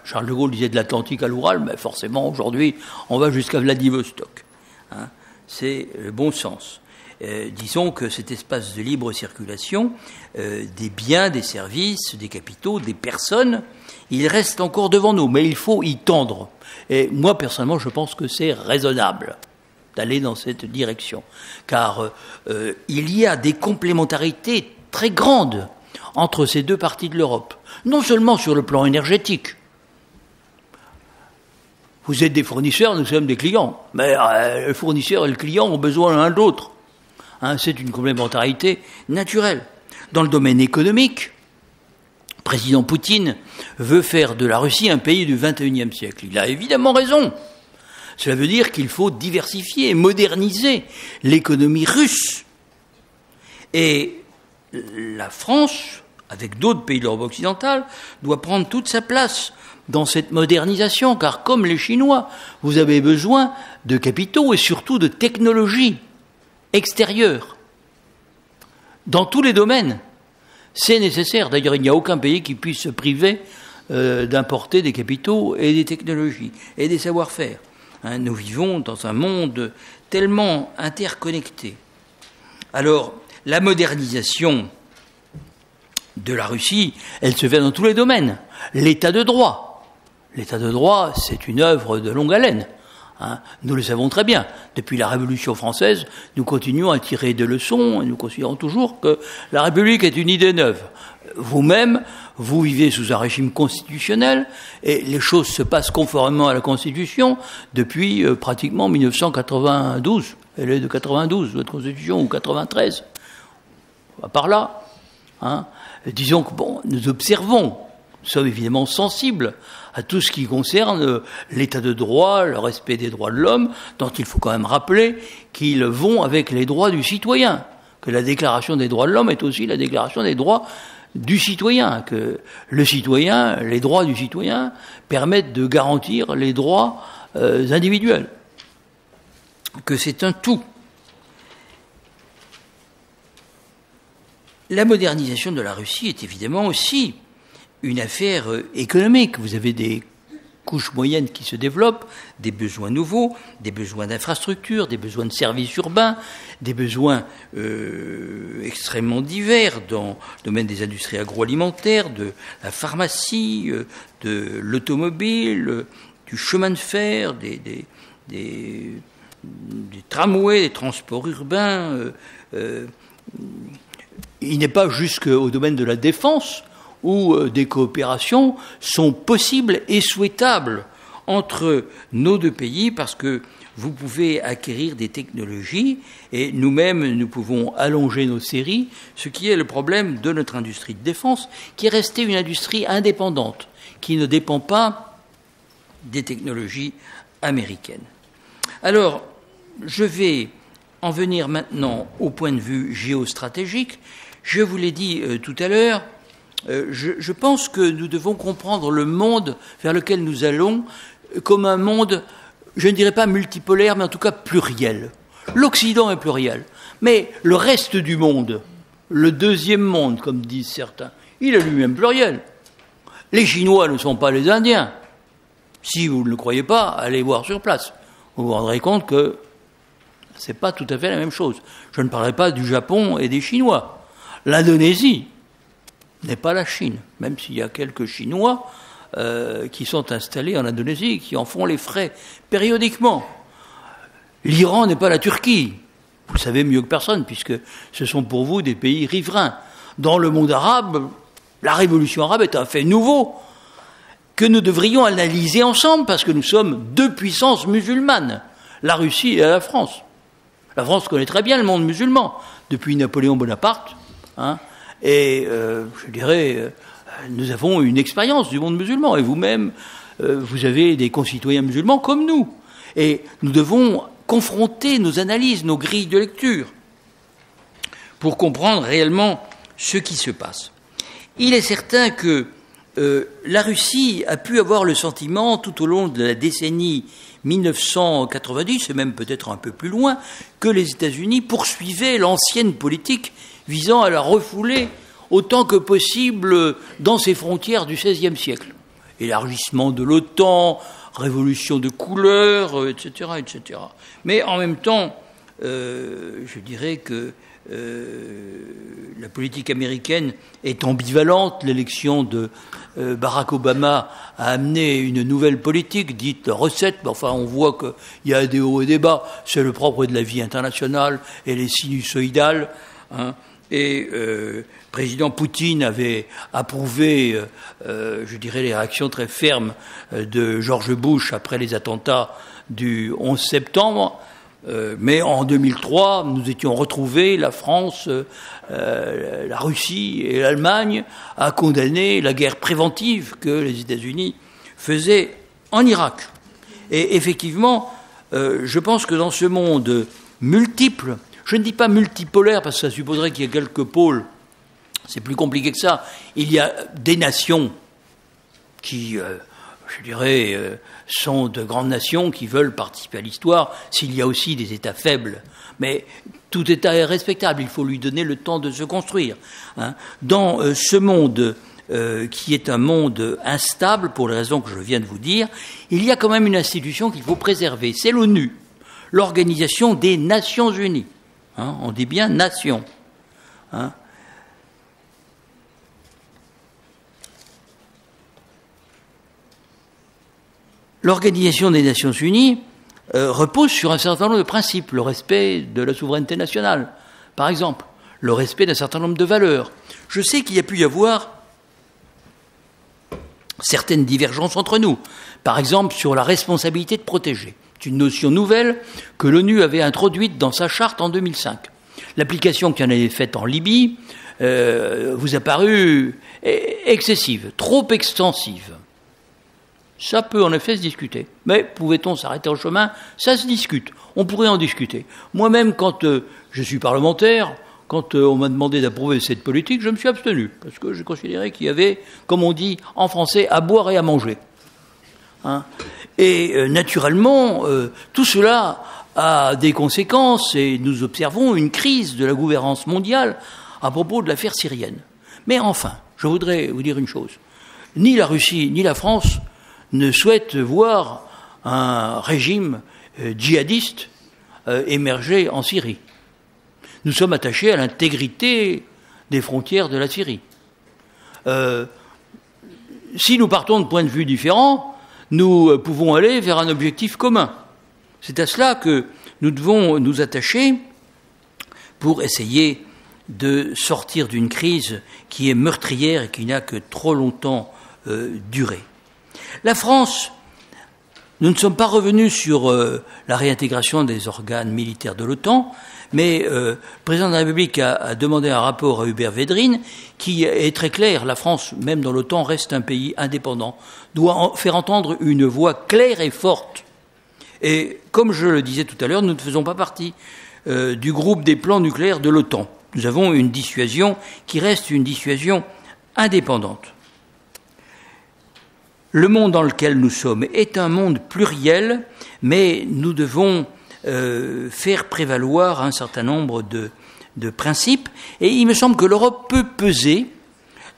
Charles de Gaulle disait de l'Atlantique à l'Oural, mais forcément aujourd'hui on va jusqu'à Vladivostok. C'est le bon sens. Disons que cet espace de libre circulation des biens, des services, des capitaux, des personnes, il reste encore devant nous, mais il faut y tendre. Et moi, personnellement, je pense que c'est raisonnable d'aller dans cette direction, car il y a des complémentarités très grandes entre ces deux parties de l'Europe, non seulement sur le plan énergétique. Vous êtes des fournisseurs, nous sommes des clients, mais le fournisseur et le client ont besoin l'un de l'autre. C'est une complémentarité naturelle. Dans le domaine économique, le président Poutine veut faire de la Russie un pays du XXIe siècle. Il a évidemment raison. Cela veut dire qu'il faut diversifier, moderniser l'économie russe. Et la France, avec d'autres pays de l'Europe occidentale, doit prendre toute sa place dans cette modernisation, car comme les Chinois, vous avez besoin de capitaux et surtout de technologies extérieures. Dans tous les domaines, c'est nécessaire. D'ailleurs, il n'y a aucun pays qui puisse se priver d'importer des capitaux et des technologies et des savoir-faire. Nous vivons dans un monde tellement interconnecté. Alors, la modernisation de la Russie, elle se fait dans tous les domaines. L'état de droit. L'état de droit, c'est une œuvre de longue haleine. Nous le savons très bien. Depuis la Révolution française, nous continuons à tirer des leçons et nous considérons toujours que la République est une idée neuve. Vous-même, vous vivez sous un régime constitutionnel et les choses se passent conformément à la Constitution depuis pratiquement 1992. Elle est de 92, votre Constitution, ou 93. Par là. Disons que nous observons, nous sommes évidemment sensibles à tout ce qui concerne l'état de droit, le respect des droits de l'homme, dont il faut quand même rappeler qu'ils vont avec les droits du citoyen, que la déclaration des droits de l'homme est aussi la déclaration des droits du citoyen, que le citoyen, les droits du citoyen permettent de garantir les droits individuels, que c'est un tout. La modernisation de la Russie est évidemment aussi une affaire économique. Vous avez des couches moyennes qui se développent, des besoins nouveaux, des besoins d'infrastructures, des besoins de services urbains, des besoins extrêmement divers dans le domaine des industries agroalimentaires, de la pharmacie, de l'automobile, du chemin de fer, des tramways, des transports urbains. Il n'est pas jusqu'au domaine de la défense où des coopérations sont possibles et souhaitables entre nos deux pays, parce que vous pouvez acquérir des technologies et nous-mêmes, nous pouvons allonger nos séries, ce qui est le problème de notre industrie de défense, qui est restée une industrie indépendante, qui ne dépend pas des technologies américaines. Alors, je vais en venir maintenant au point de vue géostratégique. Je vous l'ai dit tout à l'heure, je pense que nous devons comprendre le monde vers lequel nous allons comme un monde, je ne dirais pas multipolaire, mais en tout cas pluriel. L'Occident est pluriel, mais le reste du monde, le deuxième monde, comme disent certains, il est lui-même pluriel. Les Chinois ne sont pas les Indiens. Si vous ne le croyez pas, allez voir sur place. Vous vous rendrez compte que ce n'est pas tout à fait la même chose. Je ne parlerai pas du Japon et des Chinois. L'Indonésie n'est pas la Chine, même s'il y a quelques Chinois qui sont installés en Indonésie, qui en font les frais périodiquement. L'Iran n'est pas la Turquie. Vous le savez mieux que personne, puisque ce sont pour vous des pays riverains. Dans le monde arabe, la révolution arabe est un fait nouveau que nous devrions analyser ensemble, parce que nous sommes deux puissances musulmanes, la Russie et la France. La France connaît très bien le monde musulman, depuis Napoléon Bonaparte, et je dirais, nous avons une expérience du monde musulman, et vous-même, vous avez des concitoyens musulmans comme nous, et nous devons confronter nos analyses, nos grilles de lecture, pour comprendre réellement ce qui se passe. Il est certain que la Russie a pu avoir le sentiment, tout au long de la décennie 1990, et même peut-être un peu plus loin, que les États-Unis poursuivaient l'ancienne politique visant à la refouler autant que possible dans ses frontières du XVIe siècle. Élargissement de l'OTAN, révolution de couleur, etc., etc. Mais en même temps, je dirais que la politique américaine est ambivalente. L'élection de Barack Obama a amené une nouvelle politique, dite recette. Enfin, on voit qu'il y a des hauts et des bas. C'est le propre de la vie internationale. Elle est sinusoïdale. Et président Poutine avait approuvé, je dirais, les réactions très fermes de George Bush après les attentats du 11 septembre. Mais en 2003, nous étions retrouvés, la France, la Russie et l'Allemagne, à condamner la guerre préventive que les États-Unis faisaient en Irak. Et effectivement, je pense que dans ce monde multiple, je ne dis pas multipolaire parce que ça supposerait qu'il y ait quelques pôles, c'est plus compliqué que ça. Il y a des nations qui, je dirais, sont de grandes nations qui veulent participer à l'histoire, s'il y a aussi des États faibles. Mais tout État est respectable, il faut lui donner le temps de se construire. Dans ce monde qui est un monde instable, pour les raisons que je viens de vous dire, il y a quand même une institution qu'il faut préserver, c'est l'ONU, l'Organisation des Nations Unies. On dit bien nation. L'Organisation des Nations Unies repose sur un certain nombre de principes, le respect de la souveraineté nationale, par exemple, le respect d'un certain nombre de valeurs. Je sais qu'il y a pu y avoir certaines divergences entre nous, par exemple sur la responsabilité de protéger. C'est une notion nouvelle que l'ONU avait introduite dans sa charte en 2005. L'application qu'il en avait faite en Libye vous a paru excessive, trop extensive. Ça peut en effet se discuter. Mais pouvait-on s'arrêter en chemin? Ça se discute. On pourrait en discuter. Moi-même, quand je suis parlementaire, quand on m'a demandé d'approuver cette politique, je me suis abstenu. Parce que j'ai considéré qu'il y avait, comme on dit en français, à boire et à manger. Et naturellement, tout cela a des conséquences et nous observons une crise de la gouvernance mondiale à propos de l'affaire syrienne. Mais enfin, je voudrais vous dire une chose. Ni la Russie, ni la France ne souhaitent voir un régime djihadiste émerger en Syrie. Nous sommes attachés à l'intégrité des frontières de la Syrie. Si nous partons de points de vue différents, nous pouvons aller vers un objectif commun. C'est à cela que nous devons nous attacher pour essayer de sortir d'une crise qui est meurtrière et qui n'a que trop longtemps duré. La France, nous ne sommes pas revenus sur la réintégration des organes militaires de l'OTAN, mais le président de la République a demandé un rapport à Hubert Védrine qui est très clair. La France, même dans l'OTAN, reste un pays indépendant, doit faire entendre une voix claire et forte. Et comme je le disais tout à l'heure, nous ne faisons pas partie du groupe des plans nucléaires de l'OTAN. Nous avons une dissuasion qui reste une dissuasion indépendante. Le monde dans lequel nous sommes est un monde pluriel, mais nous devons faire prévaloir un certain nombre de principes, et il me semble que l'Europe peut peser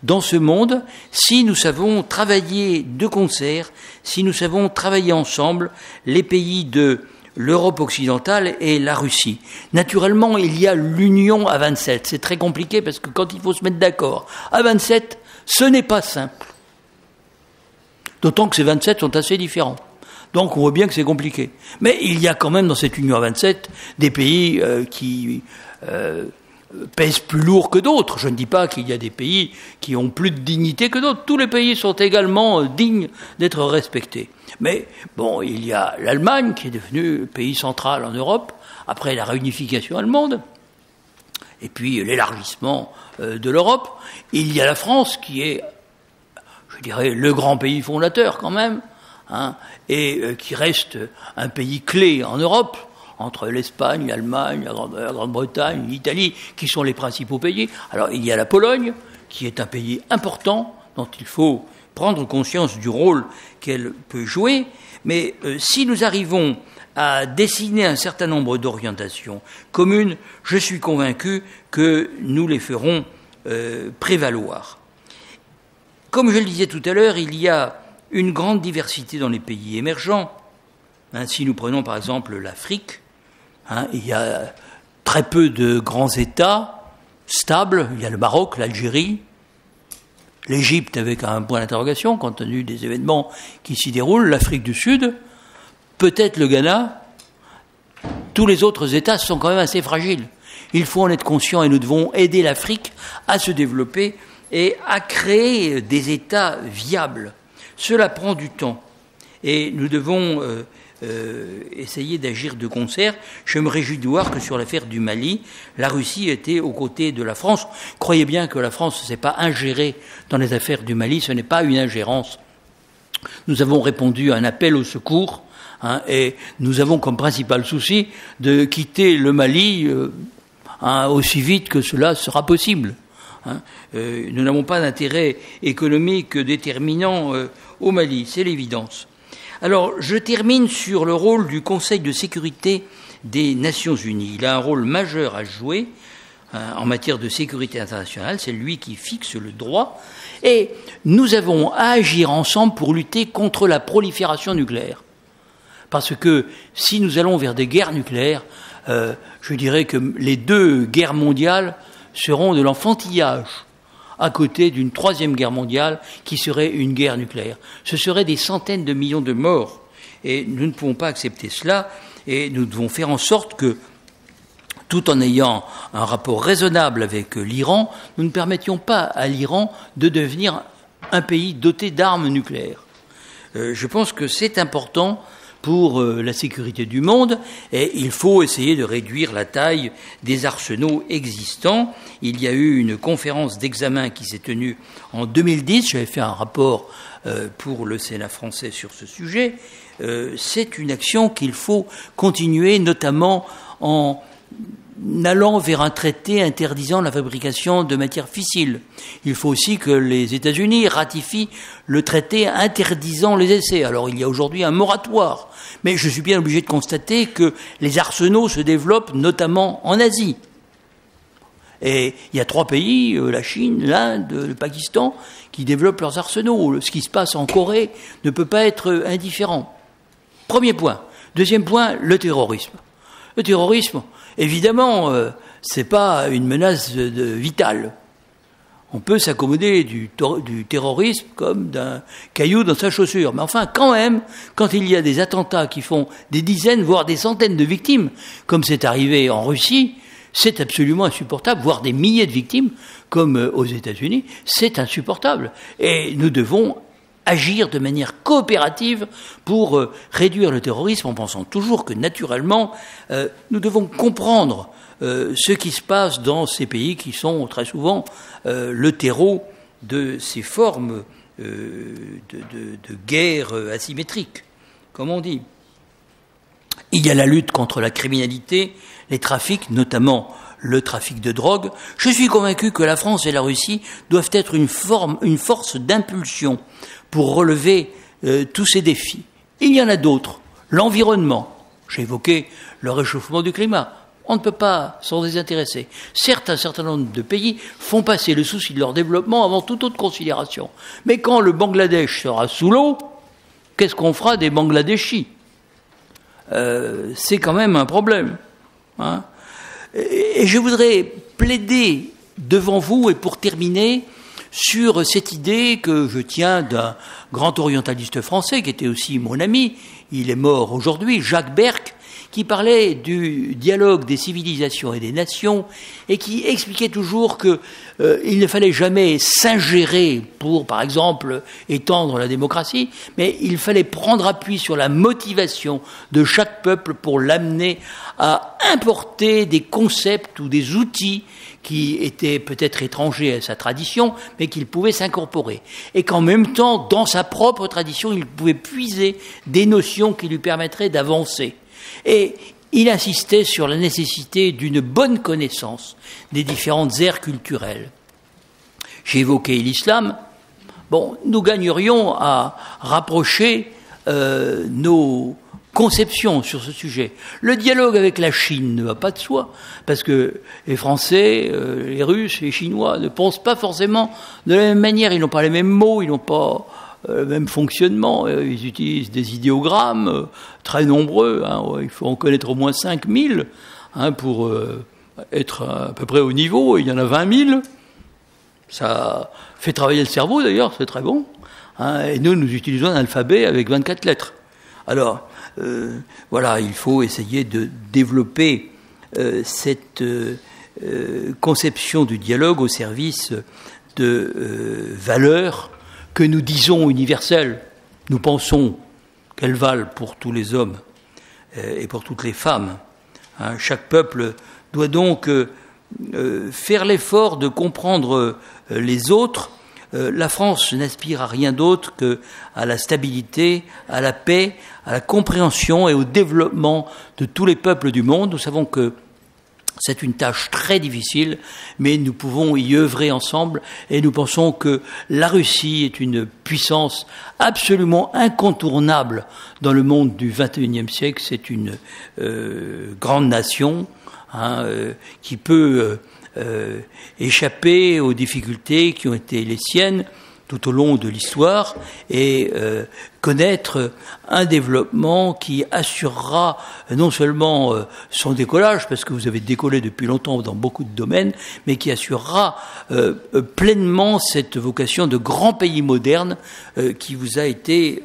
dans ce monde si nous savons travailler de concert, si nous savons travailler ensemble, les pays de l'Europe occidentale et la Russie. Naturellement, il y a l'union à 27. C'est très compliqué parce que quand il faut se mettre d'accord à 27, ce n'est pas simple. D'autant que ces 27 sont assez différents. Donc on voit bien que c'est compliqué. Mais il y a quand même dans cette union à 27 des pays qui pèsent plus lourd que d'autres. Je ne dis pas qu'il y a des pays qui ont plus de dignité que d'autres. Tous les pays sont également dignes d'être respectés. Mais bon, il y a l'Allemagne qui est devenue pays central en Europe après la réunification allemande et puis l'élargissement de l'Europe. Il y a la France qui est, je dirais, le grand pays fondateur quand même, et qui reste un pays clé en Europe, entre l'Espagne, l'Allemagne, la Grande-Bretagne, l'Italie, qui sont les principaux pays. Alors il y a la Pologne, qui est un pays important, dont il faut prendre conscience du rôle qu'elle peut jouer, mais si nous arrivons à dessiner un certain nombre d'orientations communes, je suis convaincu que nous les ferons prévaloir. Comme je le disais tout à l'heure, il y a une grande diversité dans les pays émergents. Si nous prenons par exemple l'Afrique, il y a très peu de grands États stables. Il y a le Maroc, l'Algérie, l'Égypte avec un point d'interrogation compte tenu des événements qui s'y déroulent, l'Afrique du Sud, peut-être le Ghana. Tous les autres États sont quand même assez fragiles. Il faut en être conscient et nous devons aider l'Afrique à se développer et à créer des États viables. Cela prend du temps et nous devons essayer d'agir de concert. Je me réjouis de voir que sur l'affaire du Mali, la Russie était aux côtés de la France. Croyez bien que la France ne s'est pas ingérée dans les affaires du Mali, ce n'est pas une ingérence. Nous avons répondu à un appel au secours et nous avons comme principal souci de quitter le Mali aussi vite que cela sera possible. Nous n'avons pas d'intérêt économique déterminant au Mali, c'est l'évidence. Alors, je termine sur le rôle du Conseil de sécurité des Nations Unies. Il a un rôle majeur à jouer en matière de sécurité internationale, c'est lui qui fixe le droit, et nous avons à agir ensemble pour lutter contre la prolifération nucléaire. Parce que si nous allons vers des guerres nucléaires, je dirais que les 2 guerres mondiales seront de l'enfantillage à côté d'une 3e guerre mondiale qui serait une guerre nucléaire. Ce seraient des centaines de millions de morts et nous ne pouvons pas accepter cela et nous devons faire en sorte que, tout en ayant un rapport raisonnable avec l'Iran, nous ne permettions pas à l'Iran de devenir un pays doté d'armes nucléaires. Je pense que c'est important pour la sécurité du monde et il faut essayer de réduire la taille des arsenaux existants. Il y a eu une conférence d'examen qui s'est tenue en 2010. J'avais fait un rapport pour le Sénat français sur ce sujet. C'est une action qu'il faut continuer, notamment en allant vers un traité interdisant la fabrication de matières fissiles. Il faut aussi que les États-Unis ratifient le traité interdisant les essais. Alors il y a aujourd'hui un moratoire, mais je suis bien obligé de constater que les arsenaux se développent notamment en Asie. Et il y a 3 pays, la Chine, l'Inde, le Pakistan, qui développent leurs arsenaux. Ce qui se passe en Corée ne peut pas être indifférent. Premier point. Deuxième point, le terrorisme. Le terrorisme, évidemment, c'est pas une menace vitale. On peut s'accommoder du terrorisme comme d'un caillou dans sa chaussure. Mais enfin, quand même, quand il y a des attentats qui font des dizaines, voire des centaines de victimes, comme c'est arrivé en Russie, c'est absolument insupportable, voire des milliers de victimes, comme aux États-Unis, c'est insupportable. Et nous devons agir de manière coopérative pour réduire le terrorisme en pensant toujours que, naturellement, nous devons comprendre ce qui se passe dans ces pays qui sont très souvent le terreau de ces formes de guerre asymétriques, comme on dit. Il y a la lutte contre la criminalité, les trafics, notamment le trafic de drogue. Je suis convaincu que la France et la Russie doivent être une force d'impulsion pour relever tous ces défis. Il y en a d'autres. L'environnement. J'ai évoqué le réchauffement du climat. On ne peut pas s'en désintéresser. Certes, un certain nombre de pays font passer le souci de leur développement avant toute autre considération. Mais quand le Bangladesh sera sous l'eau, qu'est-ce qu'on fera des Bangladeshis ? C'est quand même un problème. Hein ? Et je voudrais plaider devant vous, et pour terminer, sur cette idée que je tiens d'un grand orientaliste français, qui était aussi mon ami, il est mort aujourd'hui, Jacques Berck, qui parlait du dialogue des civilisations et des nations, et qui expliquait toujours que il ne fallait jamais s'ingérer pour, par exemple, étendre la démocratie, mais il fallait prendre appui sur la motivation de chaque peuple pour l'amener à importer des concepts ou des outils qui étaient peut-être étrangers à sa tradition, mais qu'il pouvait s'incorporer. Et qu'en même temps, dans sa propre tradition, il pouvait puiser des notions qui lui permettraient d'avancer. Et il insistait sur la nécessité d'une bonne connaissance des différentes aires culturelles. J'ai évoqué l'islam. Bon, nous gagnerions à rapprocher nos conceptions sur ce sujet. Le dialogue avec la Chine ne va pas de soi, parce que les Français, les Russes, les Chinois ne pensent pas forcément de la même manière. Ils n'ont pas les mêmes mots, ils n'ont pas le même fonctionnement. Ils utilisent des idéogrammes très nombreux. Hein. Il faut en connaître au moins 5000 pour être à peu près au niveau. Il y en a 20 000. Ça fait travailler le cerveau d'ailleurs, c'est très bon. Et nous utilisons un alphabet avec 24 lettres. Alors, voilà, il faut essayer de développer cette conception du dialogue au service de valeurs que nous disons universelles. Nous pensons qu'elles valent pour tous les hommes et pour toutes les femmes. Chaque peuple doit donc faire l'effort de comprendre les autres. La France n'aspire à rien d'autre qu'à la stabilité, à la paix, à la compréhension et au développement de tous les peuples du monde. Nous savons que c'est une tâche très difficile, mais nous pouvons y œuvrer ensemble et nous pensons que la Russie est une puissance absolument incontournable dans le monde du XXIe siècle. C'est une grande nation qui peut échapper aux difficultés qui ont été les siennes tout au long de l'histoire et connaître un développlement qui assurera non seulement son décollage, parce que vous avez décollé depuis longtemps dans beaucoup de domaines, mais qui assurera pleinement cette vocation de grand pays moderne qui vous a été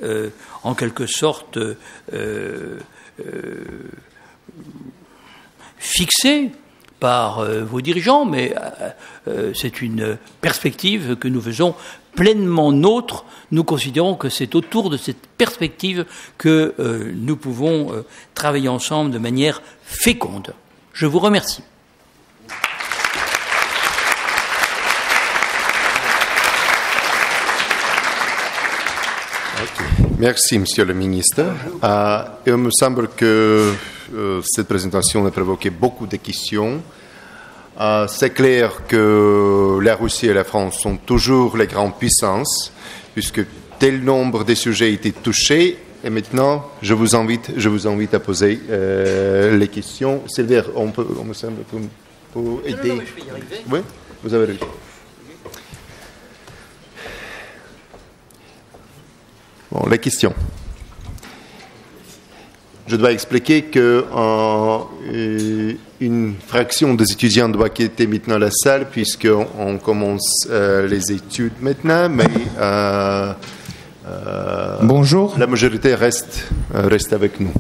en quelque sorte fixée par vos dirigeants, mais c'est une perspective que nous faisons pleinement nôtre. Nous considérons que c'est autour de cette perspective que nous pouvons travailler ensemble de manière féconde. Je vous remercie. Merci, Monsieur le Ministre. Il me semble que cette présentation a provoqué beaucoup de questions. C'est clair que la Russie et la France sont toujours les grandes puissances, puisque tel nombre de sujets ont été touchés. Et maintenant, je vous invite à poser les questions. Sylvain, on me semble, pour aider. Non, je vais y arriver. Oui, vous avez réussi. Bon, les questions. Je dois expliquer qu'une fraction des étudiants doit quitter maintenant la salle puisqu'on commence les études maintenant, mais bonjour. La majorité reste avec nous.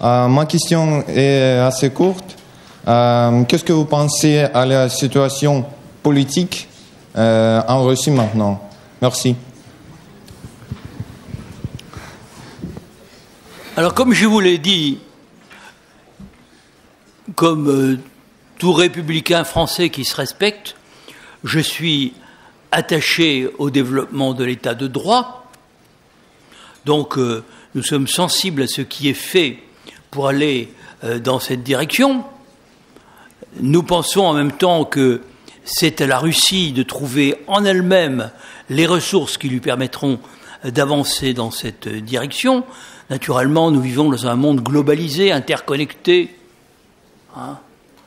Ma question est assez courte. Qu'est-ce que vous pensez à la situation politique en Russie maintenant? Merci. Alors, comme je vous l'ai dit, comme tout républicain français qui se respecte, je suis attaché au développement de l'état de droit. Donc, nous sommes sensibles à ce qui est fait pour aller dans cette direction. Nous pensons en même temps que c'est à la Russie de trouver en elle-même les ressources qui lui permettront d'avancer dans cette direction. Naturellement, nous vivons dans un monde globalisé, interconnecté.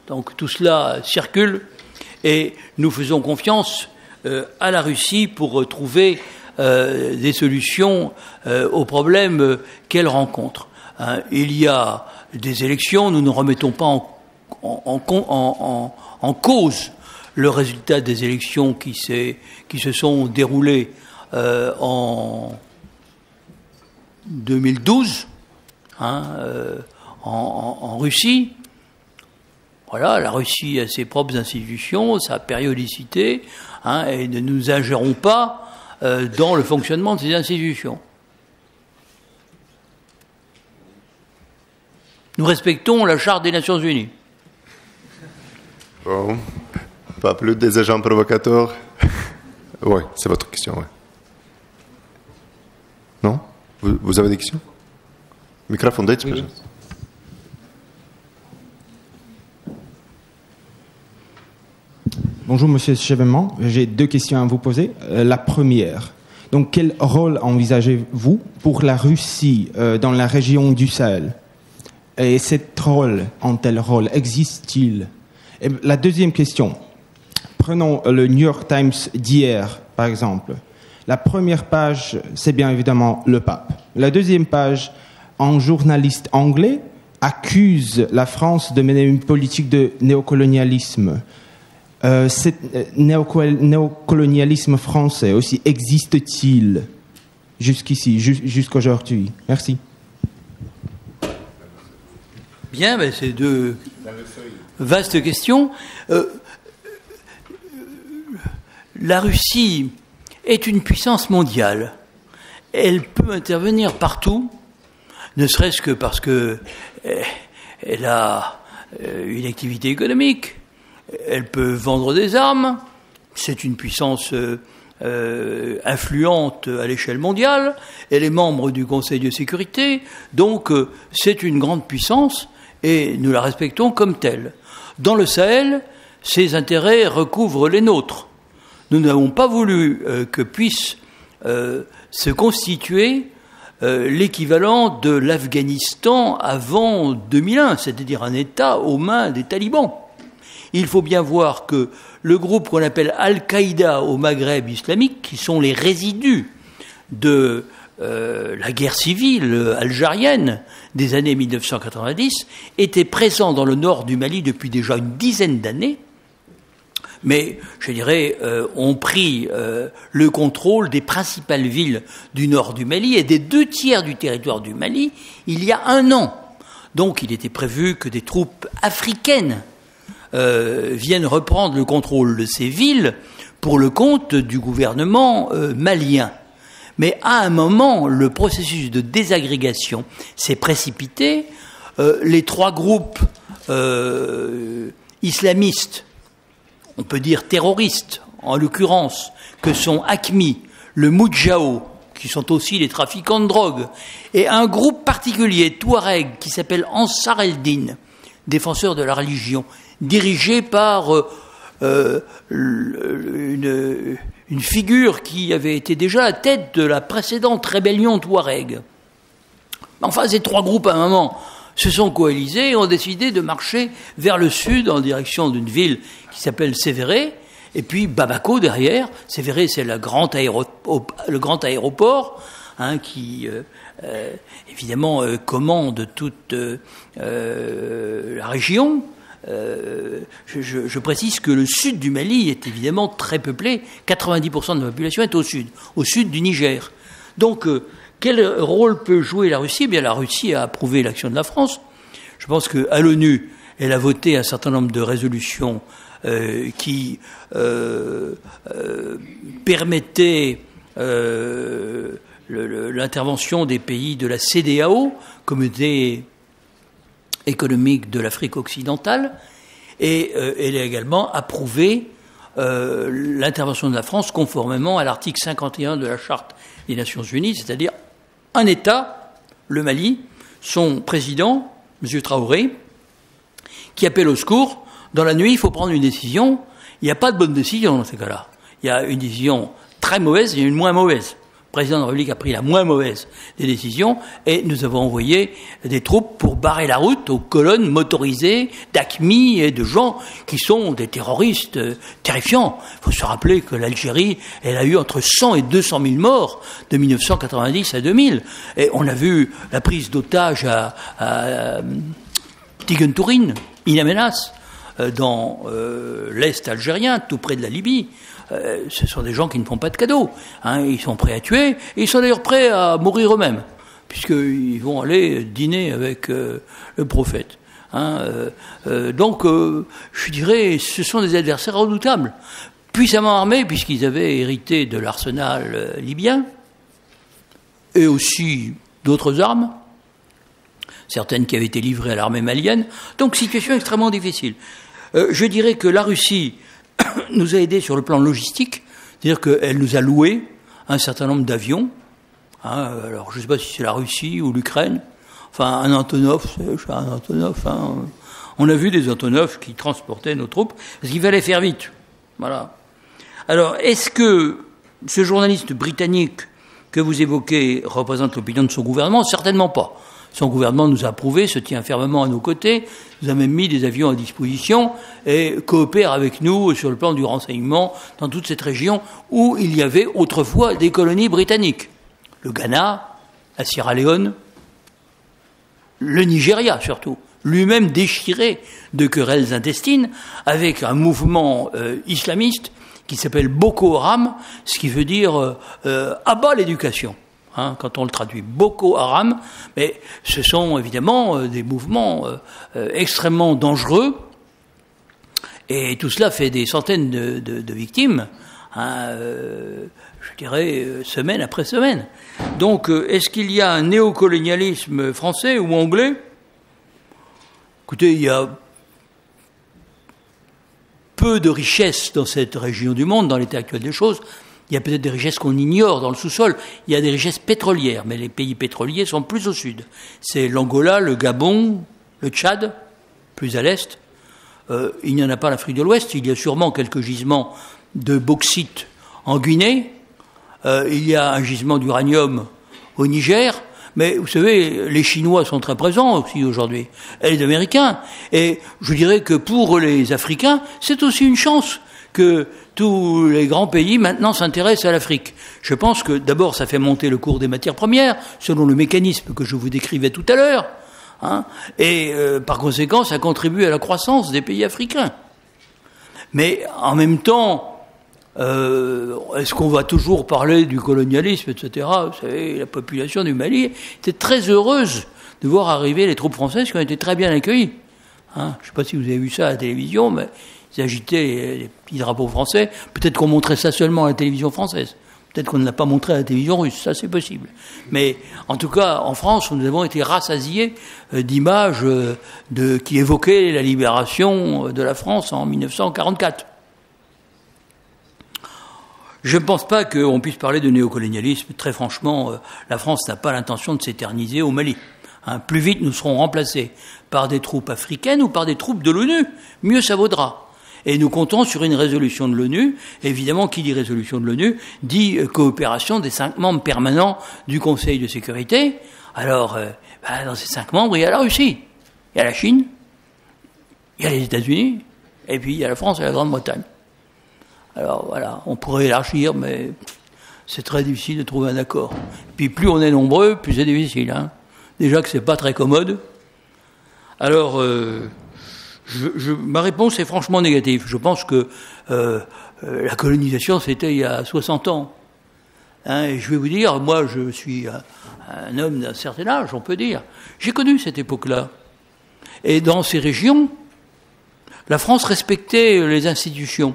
Donc tout cela circule et nous faisons confiance à la Russie pour trouver des solutions aux problèmes qu'elle rencontre. Il y a des élections, nous ne remettons pas en cause le résultat des élections qui se sont déroulées en 2012 en Russie. Voilà, la Russie a ses propres institutions, sa périodicité, et ne nous ingérons pas dans le fonctionnement de ces institutions. Nous respectons la Charte des Nations Unies. Bon, pas plus des agents provocateurs. Oui, c'est votre question, oui. Non? Vous avez des questions? Microphone, dайте, пожалуйста. Bonjour Monsieur Chevènement, j'ai 2 questions à vous poser. La première, donc quel rôle envisagez-vous pour la Russie dans la région du Sahel? Et tel rôle existe-t-il? Et la deuxième question, prenons le New York Times d'hier par exemple. La première page, c'est bien évidemment le pape. La deuxième page, un journaliste anglais accuse la France de mener une politique de néocolonialisme. Ce néocolonialisme français aussi existe-t-il jusqu'ici, jusqu'aujourd'hui? Merci. Bien, mais c'est 2 vastes questions. La Russie est une puissance mondiale. Elle peut intervenir partout, ne serait-ce que parce que elle a une activité économique. Elle peut vendre des armes, c'est une puissance influente à l'échelle mondiale, elle est membre du Conseil de sécurité, donc c'est une grande puissance et nous la respectons comme telle. Dans le Sahel, ses intérêts recouvrent les nôtres. Nous n'avons pas voulu que puisse se constituer l'équivalent de l'Afghanistan avant 2001, c'est-à-dire un État aux mains des talibans. Il faut bien voir que le groupe qu'on appelle Al-Qaïda au Maghreb islamique, qui sont les résidus de la guerre civile algérienne des années 1990, était présent dans le nord du Mali depuis déjà une dizaine d'années, mais, je dirais, ont pris le contrôle des principales villes du nord du Mali et des 2 tiers du territoire du Mali il y a 1 an. Donc il était prévu que des troupes africaines viennent reprendre le contrôle de ces villes pour le compte du gouvernement malien. Mais à un moment, le processus de désagrégation s'est précipité. Les 3 groupes islamistes, on peut dire terroristes, en l'occurrence, que sont AQMI, le Moudjahou, qui sont aussi les trafiquants de drogue, et un groupe particulier, Touareg, qui s'appelle Ansar el-Din, défenseur de la religion, dirigé par une figure qui avait été déjà à la tête de la précédente rébellion Touareg. Enfin, ces 3 groupes, à un moment, se sont coalisés et ont décidé de marcher vers le sud en direction d'une ville qui s'appelle Sévéré, et puis Bamako derrière. Sévéré, c'est le grand aéroport qui, évidemment, commande toute la région. Je précise que le sud du Mali est évidemment très peuplé. 90% de la population est au sud du Niger. Donc, quel rôle peut jouer la Russie? Eh bien, la Russie a approuvé l'action de la France. Je pense qu'à l'ONU, elle a voté un certain nombre de résolutions qui permettaient l'intervention des pays de la CEDEAO, Communauté économique de l'Afrique occidentale, et elle a également approuvé l'intervention de la France conformément à l'article 51 de la Charte des Nations Unies, c'est-à-dire un État, le Mali, son président, M. Traoré, qui appelle au secours. Dans la nuit, il faut prendre une décision. Il n'y a pas de bonne décision dans ces cas-là. Il y a une décision très mauvaise et une moins mauvaise. Le président de la République a pris la moins mauvaise des décisions et nous avons envoyé des troupes pour barrer la route aux colonnes motorisées d'AQMI et de gens qui sont des terroristes terrifiants. Il faut se rappeler que l'Algérie, elle a eu entre 100 et 200 000 morts de 1990 à 2000. Et on a vu la prise d'otages à Tiguen-Tourine, In Amenas, dans l'Est algérien, tout près de la Libye. Ce sont des gens qui ne font pas de cadeaux. Ils sont prêts à tuer, et ils sont d'ailleurs prêts à mourir eux-mêmes, puisqu'ils vont aller dîner avec le prophète. Donc, je dirais, ce sont des adversaires redoutables, puissamment armés, puisqu'ils avaient hérité de l'arsenal libyen, et aussi d'autres armes, certaines qui avaient été livrées à l'armée malienne. Donc, situation extrêmement difficile. Je dirais que la Russie nous a aidés sur le plan logistique, c'est-à-dire qu'elle nous a loué un certain nombre d'avions. Alors, je ne sais pas si c'est la Russie ou l'Ukraine. Enfin, un Antonov, un Antonov. On a vu des Antonov qui transportaient nos troupes, parce qu'il fallait faire vite. Voilà. Alors, est-ce que ce journaliste britannique que vous évoquez représente l'opinion de son gouvernement ? Certainement pas. Son gouvernement nous a approuvé, se tient fermement à nos côtés, nous a même mis des avions à disposition et coopère avec nous sur le plan du renseignement dans toute cette région où il y avait autrefois des colonies britanniques. Le Ghana, la Sierra Leone, le Nigeria surtout, lui-même déchiré de querelles intestines avec un mouvement islamiste qui s'appelle Boko Haram, ce qui veut dire à bas l'éducation. Quand on le traduit, Boko Haram, mais ce sont évidemment des mouvements extrêmement dangereux, et tout cela fait des centaines de victimes, je dirais semaine après semaine. Donc, est-ce qu'il y a un néocolonialisme français ou anglais ? Écoutez, il y a peu de richesses dans cette région du monde, dans l'état actuel des choses. Il y a peut-être des richesses qu'on ignore dans le sous-sol. Il y a des richesses pétrolières, mais les pays pétroliers sont plus au sud. C'est l'Angola, le Gabon, le Tchad, plus à l'est. Il n'y en a pas en Afrique de l'Ouest. Il y a sûrement quelques gisements de bauxite en Guinée. Il y a un gisement d'uranium au Niger. Mais vous savez, les Chinois sont très présents aussi aujourd'hui, et les Américains. Et je dirais que pour les Africains, c'est aussi une chance que tous les grands pays maintenant s'intéressent à l'Afrique. Je pense que d'abord ça fait monter le cours des matières premières, selon le mécanisme que je vous décrivais tout à l'heure, et par conséquent ça contribue à la croissance des pays africains. Mais en même temps, est-ce qu'on va toujours parler du colonialisme, etc. Vous savez, la population du Mali était très heureuse de voir arriver les troupes françaises qui ont été très bien accueillies. Je ne sais pas si vous avez vu ça à la télévision, mais ils agitaient les petits drapeaux français. Peut-être qu'on montrait ça seulement à la télévision française. Peut-être qu'on ne l'a pas montré à la télévision russe. Ça, c'est possible. Mais en tout cas, en France, nous avons été rassasiés d'images qui évoquaient la libération de la France en 1944. Je ne pense pas qu'on puisse parler de néocolonialisme. Très franchement, la France n'a pas l'intention de s'éterniser au Mali. Plus vite, nous serons remplacés par des troupes africaines ou par des troupes de l'ONU. Mieux ça vaudra. Et nous comptons sur une résolution de l'ONU. Évidemment, qui dit résolution de l'ONU dit coopération des 5 membres permanents du Conseil de sécurité. Alors, dans ces 5 membres, il y a la Russie, il y a la Chine, il y a les États-Unis, et puis il y a la France et la Grande-Bretagne. Alors voilà, on pourrait élargir, mais c'est très difficile de trouver un accord. Puis plus on est nombreux, plus c'est difficile. Déjà que c'est pas très commode. Alors, ma réponse est franchement négative. Je pense que la colonisation, c'était il y a 60 ans. Et je vais vous dire, moi, je suis un homme d'un certain âge, on peut dire. J'ai connu cette époque-là. Et dans ces régions, la France respectait les institutions.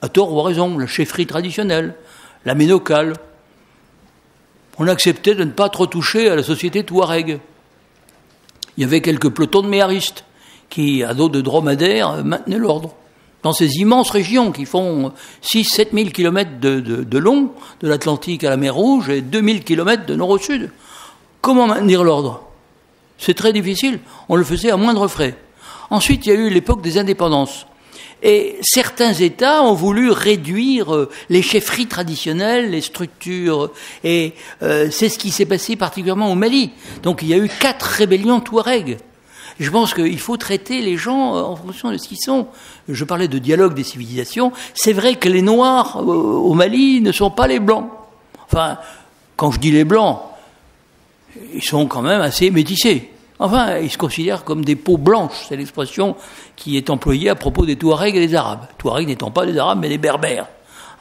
À tort ou à raison, la chefferie traditionnelle, la ménocale. On acceptait de ne pas trop toucher à la société touareg. Il y avait quelques pelotons de méharistes qui, à dos de dromadaires, maintenaient l'ordre. Dans ces immenses régions qui font 6-7 000 kilomètres de long, de l'Atlantique à la mer Rouge, et 2 000 kilomètres de nord au sud. Comment maintenir l'ordre ? C'est très difficile. On le faisait à moindre frais. Ensuite, il y a eu l'époque des indépendances. Et certains États ont voulu réduire les chefferies traditionnelles, les structures, et c'est ce qui s'est passé particulièrement au Mali. Donc il y a eu 4 rébellions Touareg. Je pense qu'il faut traiter les gens en fonction de ce qu'ils sont. Je parlais de dialogue des civilisations. C'est vrai que les Noirs au Mali ne sont pas les Blancs. Enfin, quand je dis les Blancs, ils sont quand même assez métissés. Enfin, ils se considèrent comme des peaux blanches, c'est l'expression qui est employée à propos des Touaregs et des Arabes. Touaregs n'étant pas des Arabes, mais des Berbères.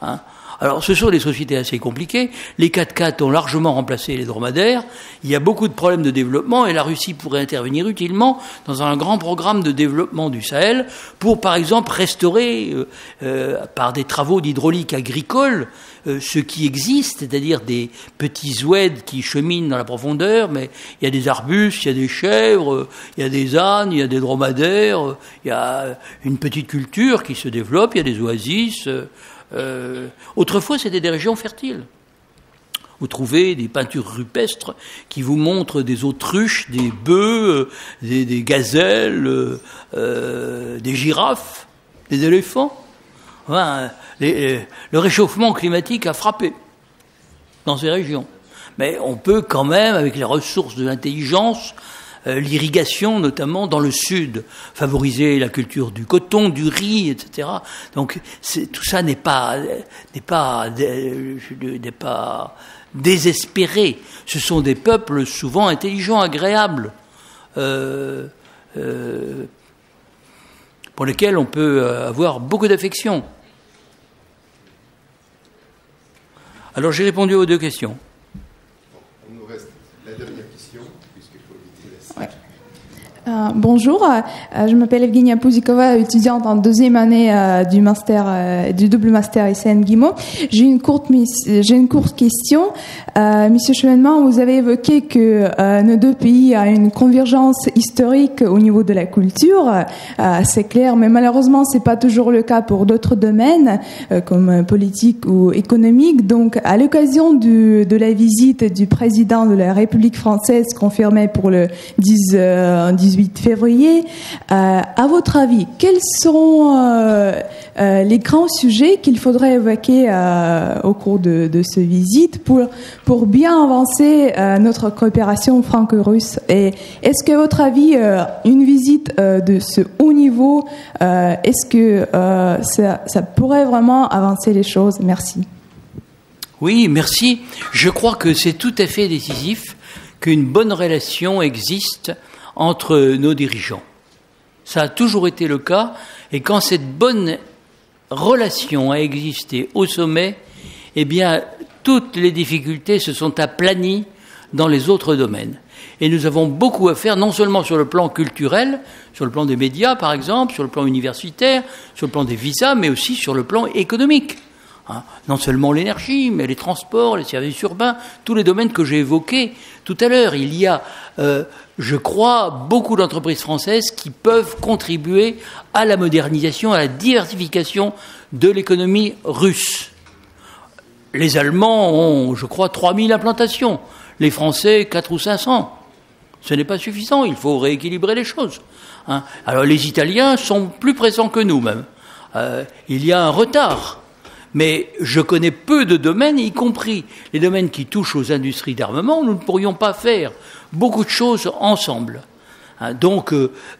Hein. Alors, ce sont des sociétés assez compliquées. Les 4x4 ont largement remplacé les dromadaires. Il y a beaucoup de problèmes de développement et la Russie pourrait intervenir utilement dans un grand programme de développement du Sahel pour, par exemple, restaurer, par des travaux d'hydraulique agricole, ce qui existe, c'est-à-dire des petits oueds qui cheminent dans la profondeur, mais il y a des arbustes, il y a des chèvres, il y a des ânes, il y a des dromadaires, il y a une petite culture qui se développe, il y a des oasis. Autrefois, c'était des régions fertiles. Vous trouvez des peintures rupestres qui vous montrent des autruches, des bœufs, des gazelles, des girafes, des éléphants. Enfin, le réchauffement climatique a frappé dans ces régions. Mais on peut quand même, avec les ressources de l'intelligence, l'irrigation notamment dans le sud, favoriser la culture du coton, du riz, etc. Donc tout ça n'est pas désespéré. Ce sont des peuples souvent intelligents, agréables, pour lesquels on peut avoir beaucoup d'affection. Alors j'ai répondu aux 2 questions. Il nous reste la dernière question, puisqu'il faut éviter la suite. Ouais. Bonjour, je m'appelle Evgenia Pouzikova, étudiante en 2e année du master, du double master ICN Guillemot. J'ai une courte question. Monsieur Chevènement, vous avez évoqué que nos 2 pays ont une convergence historique au niveau de la culture. C'est clair, mais malheureusement, c'est pas toujours le cas pour d'autres domaines, comme politique ou économique. Donc, à l'occasion de la visite du président de la République française confirmée pour le 18 février, à votre avis, quels seront les grands sujets qu'il faudrait évoquer au cours de cette visite pour bien avancer notre coopération franco-russe? Et est-ce qu'à votre avis, une visite de ce haut niveau, est-ce que ça pourrait vraiment avancer les choses? Merci. Oui, merci. Je crois que c'est tout à fait décisif qu'une bonne relation existe entre nos dirigeants. Ça a toujours été le cas, et quand cette bonne relation a existé au sommet, eh bien, toutes les difficultés se sont aplanies dans les autres domaines. Et nous avons beaucoup à faire, non seulement sur le plan culturel, sur le plan des médias, par exemple, sur le plan universitaire, sur le plan des visas, mais aussi sur le plan économique. Hein, non seulement l'énergie, mais les transports, les services urbains, tous les domaines que j'ai évoqués tout à l'heure. Il y a, je crois, beaucoup d'entreprises françaises qui peuvent contribuer à la modernisation, à la diversification de l'économie russe. Les Allemands ont, je crois, 3000 implantations. Les Français, 4 ou 500. Ce n'est pas suffisant, il faut rééquilibrer les choses. Hein. Alors les Italiens sont plus pressants que nous même. Il y a un retard. Mais je connais peu de domaines, y compris les domaines qui touchent aux industries d'armement, où nous ne pourrions pas faire beaucoup de choses ensemble. Donc,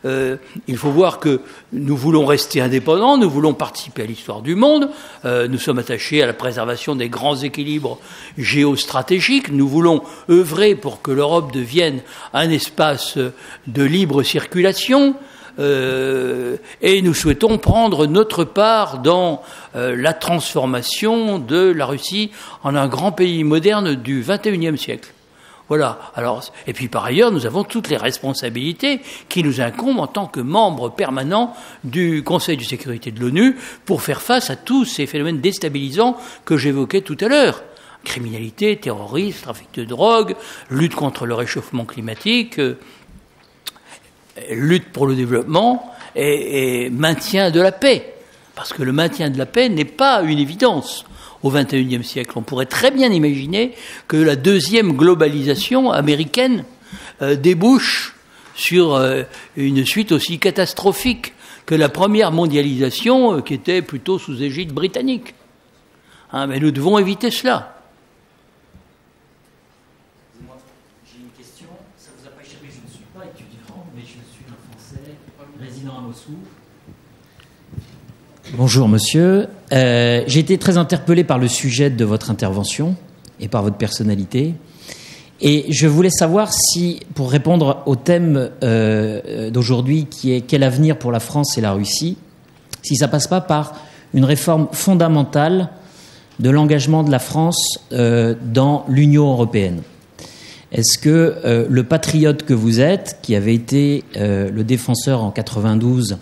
il faut voir que nous voulons rester indépendants, nous voulons participer à l'histoire du monde, nous sommes attachés à la préservation des grands équilibres géostratégiques, nous voulons œuvrer pour que l'Europe devienne un espace de libre circulation, et nous souhaitons prendre notre part dans la transformation de la Russie en un grand pays moderne du XXIe siècle. Voilà. Alors, et puis par ailleurs, nous avons toutes les responsabilités qui nous incombent en tant que membres permanents du Conseil de sécurité de l'ONU pour faire face à tous ces phénomènes déstabilisants que j'évoquais tout à l'heure. Criminalité, terrorisme, trafic de drogue, lutte contre le réchauffement climatique, lutte pour le développement et maintien de la paix. Parce que le maintien de la paix n'est pas une évidence au XXIe siècle. On pourrait très bien imaginer que la deuxième globalisation américaine débouche sur une suite aussi catastrophique que la première mondialisation, qui était plutôt sous égide britannique. Mais nous devons éviter cela. J'ai une question. Ça ne vous a pas échappé, je ne suis pas étudiant, mais je suis un Français résidant à Moscou. Bonjour monsieur. J'ai été très interpellé par le sujet de votre intervention et par votre personnalité. Et je voulais savoir si, pour répondre au thème d'aujourd'hui qui est quel avenir pour la France et la Russie, si ça passe pas par une réforme fondamentale de l'engagement de la France dans l'Union européenne. Est-ce que le patriote que vous êtes, qui avait été le défenseur en 92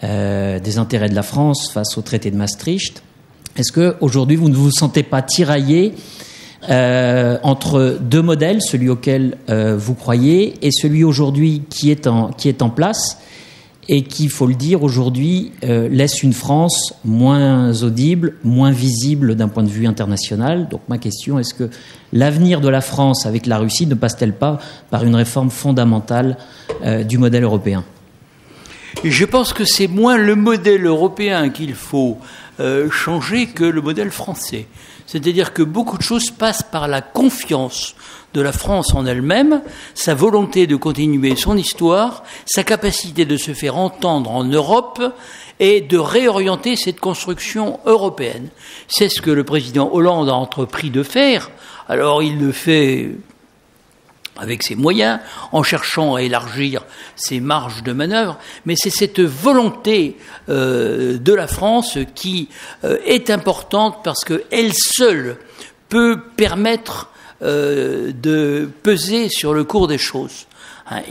des intérêts de la France face au traité de Maastricht, est-ce que aujourd'hui vous ne vous sentez pas tiraillé entre deux modèles, celui auquel vous croyez et celui aujourd'hui qui est en place et qui, il faut le dire, aujourd'hui laisse une France moins audible, moins visible d'un point de vue international. Donc ma question, est-ce que l'avenir de la France avec la Russie ne passe-t-elle pas par une réforme fondamentale du modèle européen ? Je pense que c'est moins le modèle européen qu'il faut changer que le modèle français. C'est-à-dire que beaucoup de choses passent par la confiance de la France en elle-même, sa volonté de continuer son histoire, sa capacité de se faire entendre en Europe et de réorienter cette construction européenne. C'est ce que le président Hollande a entrepris de faire. Alors il le fait avec ses moyens, en cherchant à élargir ses marges de manœuvre, mais c'est cette volonté de la France qui est importante parce qu'elle seule peut permettre de peser sur le cours des choses.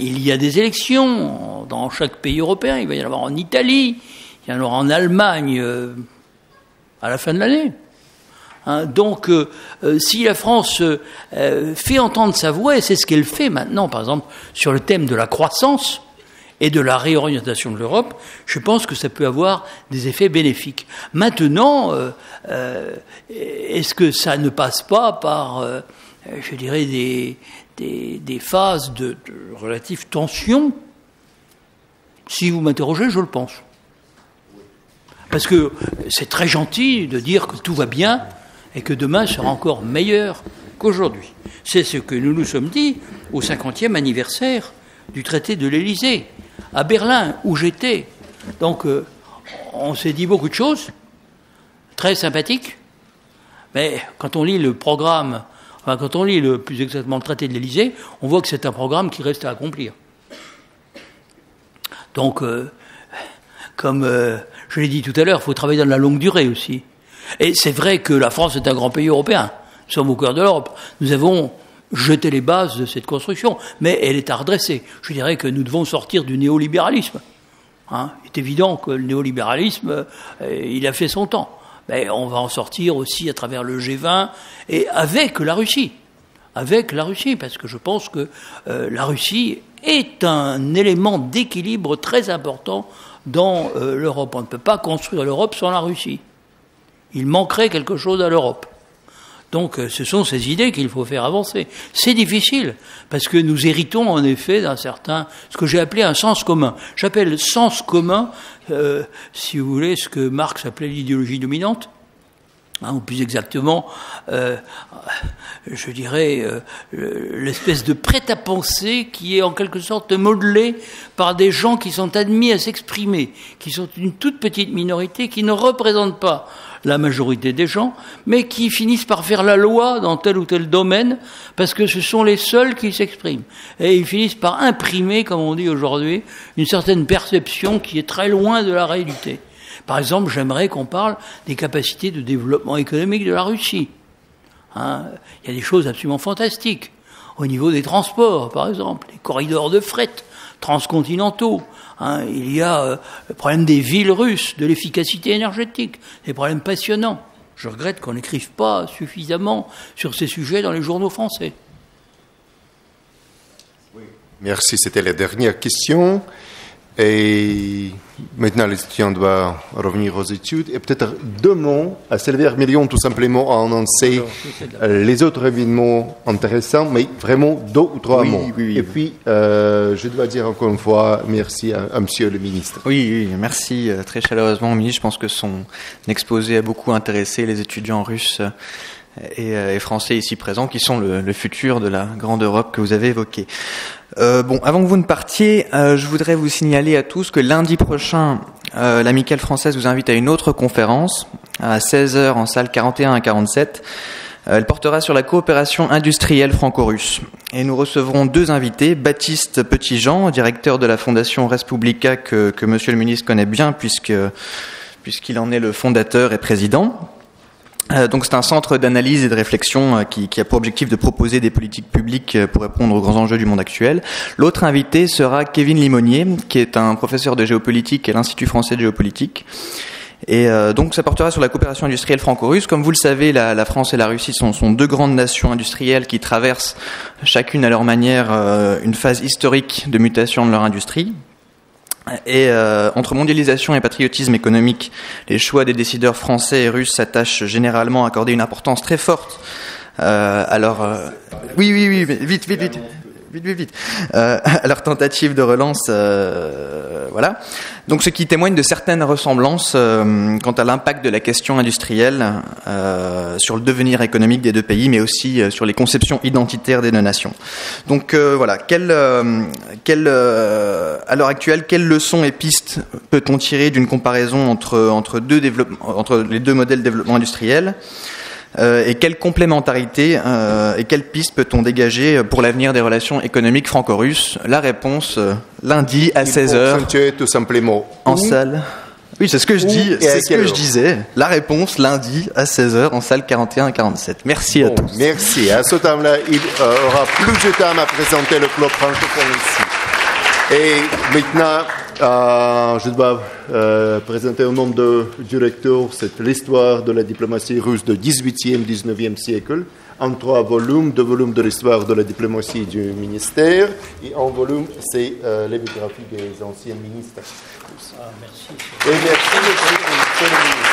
Il y a des élections dans chaque pays européen, il va y en avoir en Italie, il y en aura en Allemagne à la fin de l'année. Donc, si la France fait entendre sa voix, et c'est ce qu'elle fait maintenant, par exemple, sur le thème de la croissance et de la réorientation de l'Europe, je pense que ça peut avoir des effets bénéfiques. Maintenant, est-ce que ça ne passe pas par, je dirais, des phases de relative tension ? Si vous m'interrogez, je le pense. Parce que c'est très gentil de dire que tout va bien, et que demain sera encore meilleur qu'aujourd'hui. C'est ce que nous nous sommes dit au 50e anniversaire du traité de l'Élysée, à Berlin, où j'étais. Donc, on s'est dit beaucoup de choses, très sympathiques, mais quand on lit le programme, enfin, quand on lit plus exactement le traité de l'Élysée, on voit que c'est un programme qui reste à accomplir. Donc, comme je l'ai dit tout à l'heure, il faut travailler dans la longue durée aussi. Et c'est vrai que la France est un grand pays européen. Nous sommes au cœur de l'Europe. Nous avons jeté les bases de cette construction, mais elle est à redresser. Je dirais que nous devons sortir du néolibéralisme. Il est évident que le néolibéralisme, il a fait son temps. Mais on va en sortir aussi à travers le G20 et avec la Russie. Avec la Russie, parce que je pense que la Russie est un élément d'équilibre très important dans l'Europe. On ne peut pas construire l'Europe sans la Russie. Il manquerait quelque chose à l'Europe. Donc ce sont ces idées qu'il faut faire avancer. C'est difficile, parce que nous héritons en effet d'un certain, ce que j'ai appelé un sens commun. J'appelle sens commun, si vous voulez, ce que Marx appelait l'idéologie dominante, ou plus exactement, je dirais, l'espèce de prêt-à-penser qui est en quelque sorte modelé par des gens qui sont admis à s'exprimer, qui sont une toute petite minorité, qui ne représentent pas la majorité des gens, mais qui finissent par faire la loi dans tel ou tel domaine, parce que ce sont les seuls qui s'expriment. Et ils finissent par imprimer, comme on dit aujourd'hui, une certaine perception qui est très loin de la réalité. Par exemple, j'aimerais qu'on parle des capacités de développement économique de la Russie. Il y a des choses absolument fantastiques. Au niveau des transports, par exemple, les corridors de fret transcontinentaux. Il y a le problème des villes russes, de l'efficacité énergétique, des problèmes passionnants. Je regrette qu'on n'écrive pas suffisamment sur ces sujets dans les journaux français. Oui. Merci, c'était la dernière question. Et maintenant, l'étudiant doit revenir aux études. Et peut-être 2 mots à Sylvain Million, tout simplement, à annoncer les autres événements intéressants, mais vraiment 2 ou 3 mots. Oui. Et puis, je dois dire encore une fois merci à monsieur le ministre. Oui, merci très chaleureusement au ministre. Je pense que son exposé a beaucoup intéressé les étudiants russes et français ici présents, qui sont le futur de la grande Europe que vous avez évoqué. Avant que vous ne partiez, je voudrais vous signaler à tous que lundi prochain, l'Amicale française vous invite à une autre conférence à 16h en salle 41 à 47. Elle portera sur la coopération industrielle franco-russe. Et nous recevrons 2 invités, Baptiste Petitjean, directeur de la Fondation Respublica, que monsieur le ministre connaît bien puisqu'il en est le fondateur et président. Donc c'est un centre d'analyse et de réflexion qui a pour objectif de proposer des politiques publiques pour répondre aux grands enjeux du monde actuel. L'autre invité sera Kevin Limonier, qui est un professeur de géopolitique à l'Institut français de géopolitique. Et donc ça portera sur la coopération industrielle franco-russe. Comme vous le savez, la France et la Russie sont 2 grandes nations industrielles qui traversent chacune à leur manière une phase historique de mutation de leur industrie. Et entre mondialisation et patriotisme économique, les choix des décideurs français et russes s'attachent généralement à accorder une importance très forte à leur... Oui, vite. À leur tentative de relance, voilà. Donc, ce qui témoigne de certaines ressemblances quant à l'impact de la question industrielle sur le devenir économique des 2 pays, mais aussi sur les conceptions identitaires des 2 nations. Donc, voilà. À l'heure actuelle, quelles leçons et pistes peut-on tirer d'une comparaison entre les 2 modèles de développement industriel? Et quelle complémentarité et quelles pistes peut-on dégager pour l'avenir des relations économiques franco-russes? La réponse lundi à 16h. Tout simplement. En salle. Oui, c'est ce que je dis, c'est ce que je disais. La réponse lundi à 16h en salle 41 à 47. Merci à tous. Merci. À ce temps-là, il aura plus de temps à présenter le club francophone ici. Et maintenant, je dois présenter au nom du directeur l'histoire de la diplomatie russe du XVIIIe, XIXe siècle, en 3 volumes, 2 volumes de l'histoire de la diplomatie du ministère, et un volume, c'est les biographies des anciens ministres. Merci. Et merci, monsieur le ministre.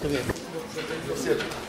Très bien. Merci à tous.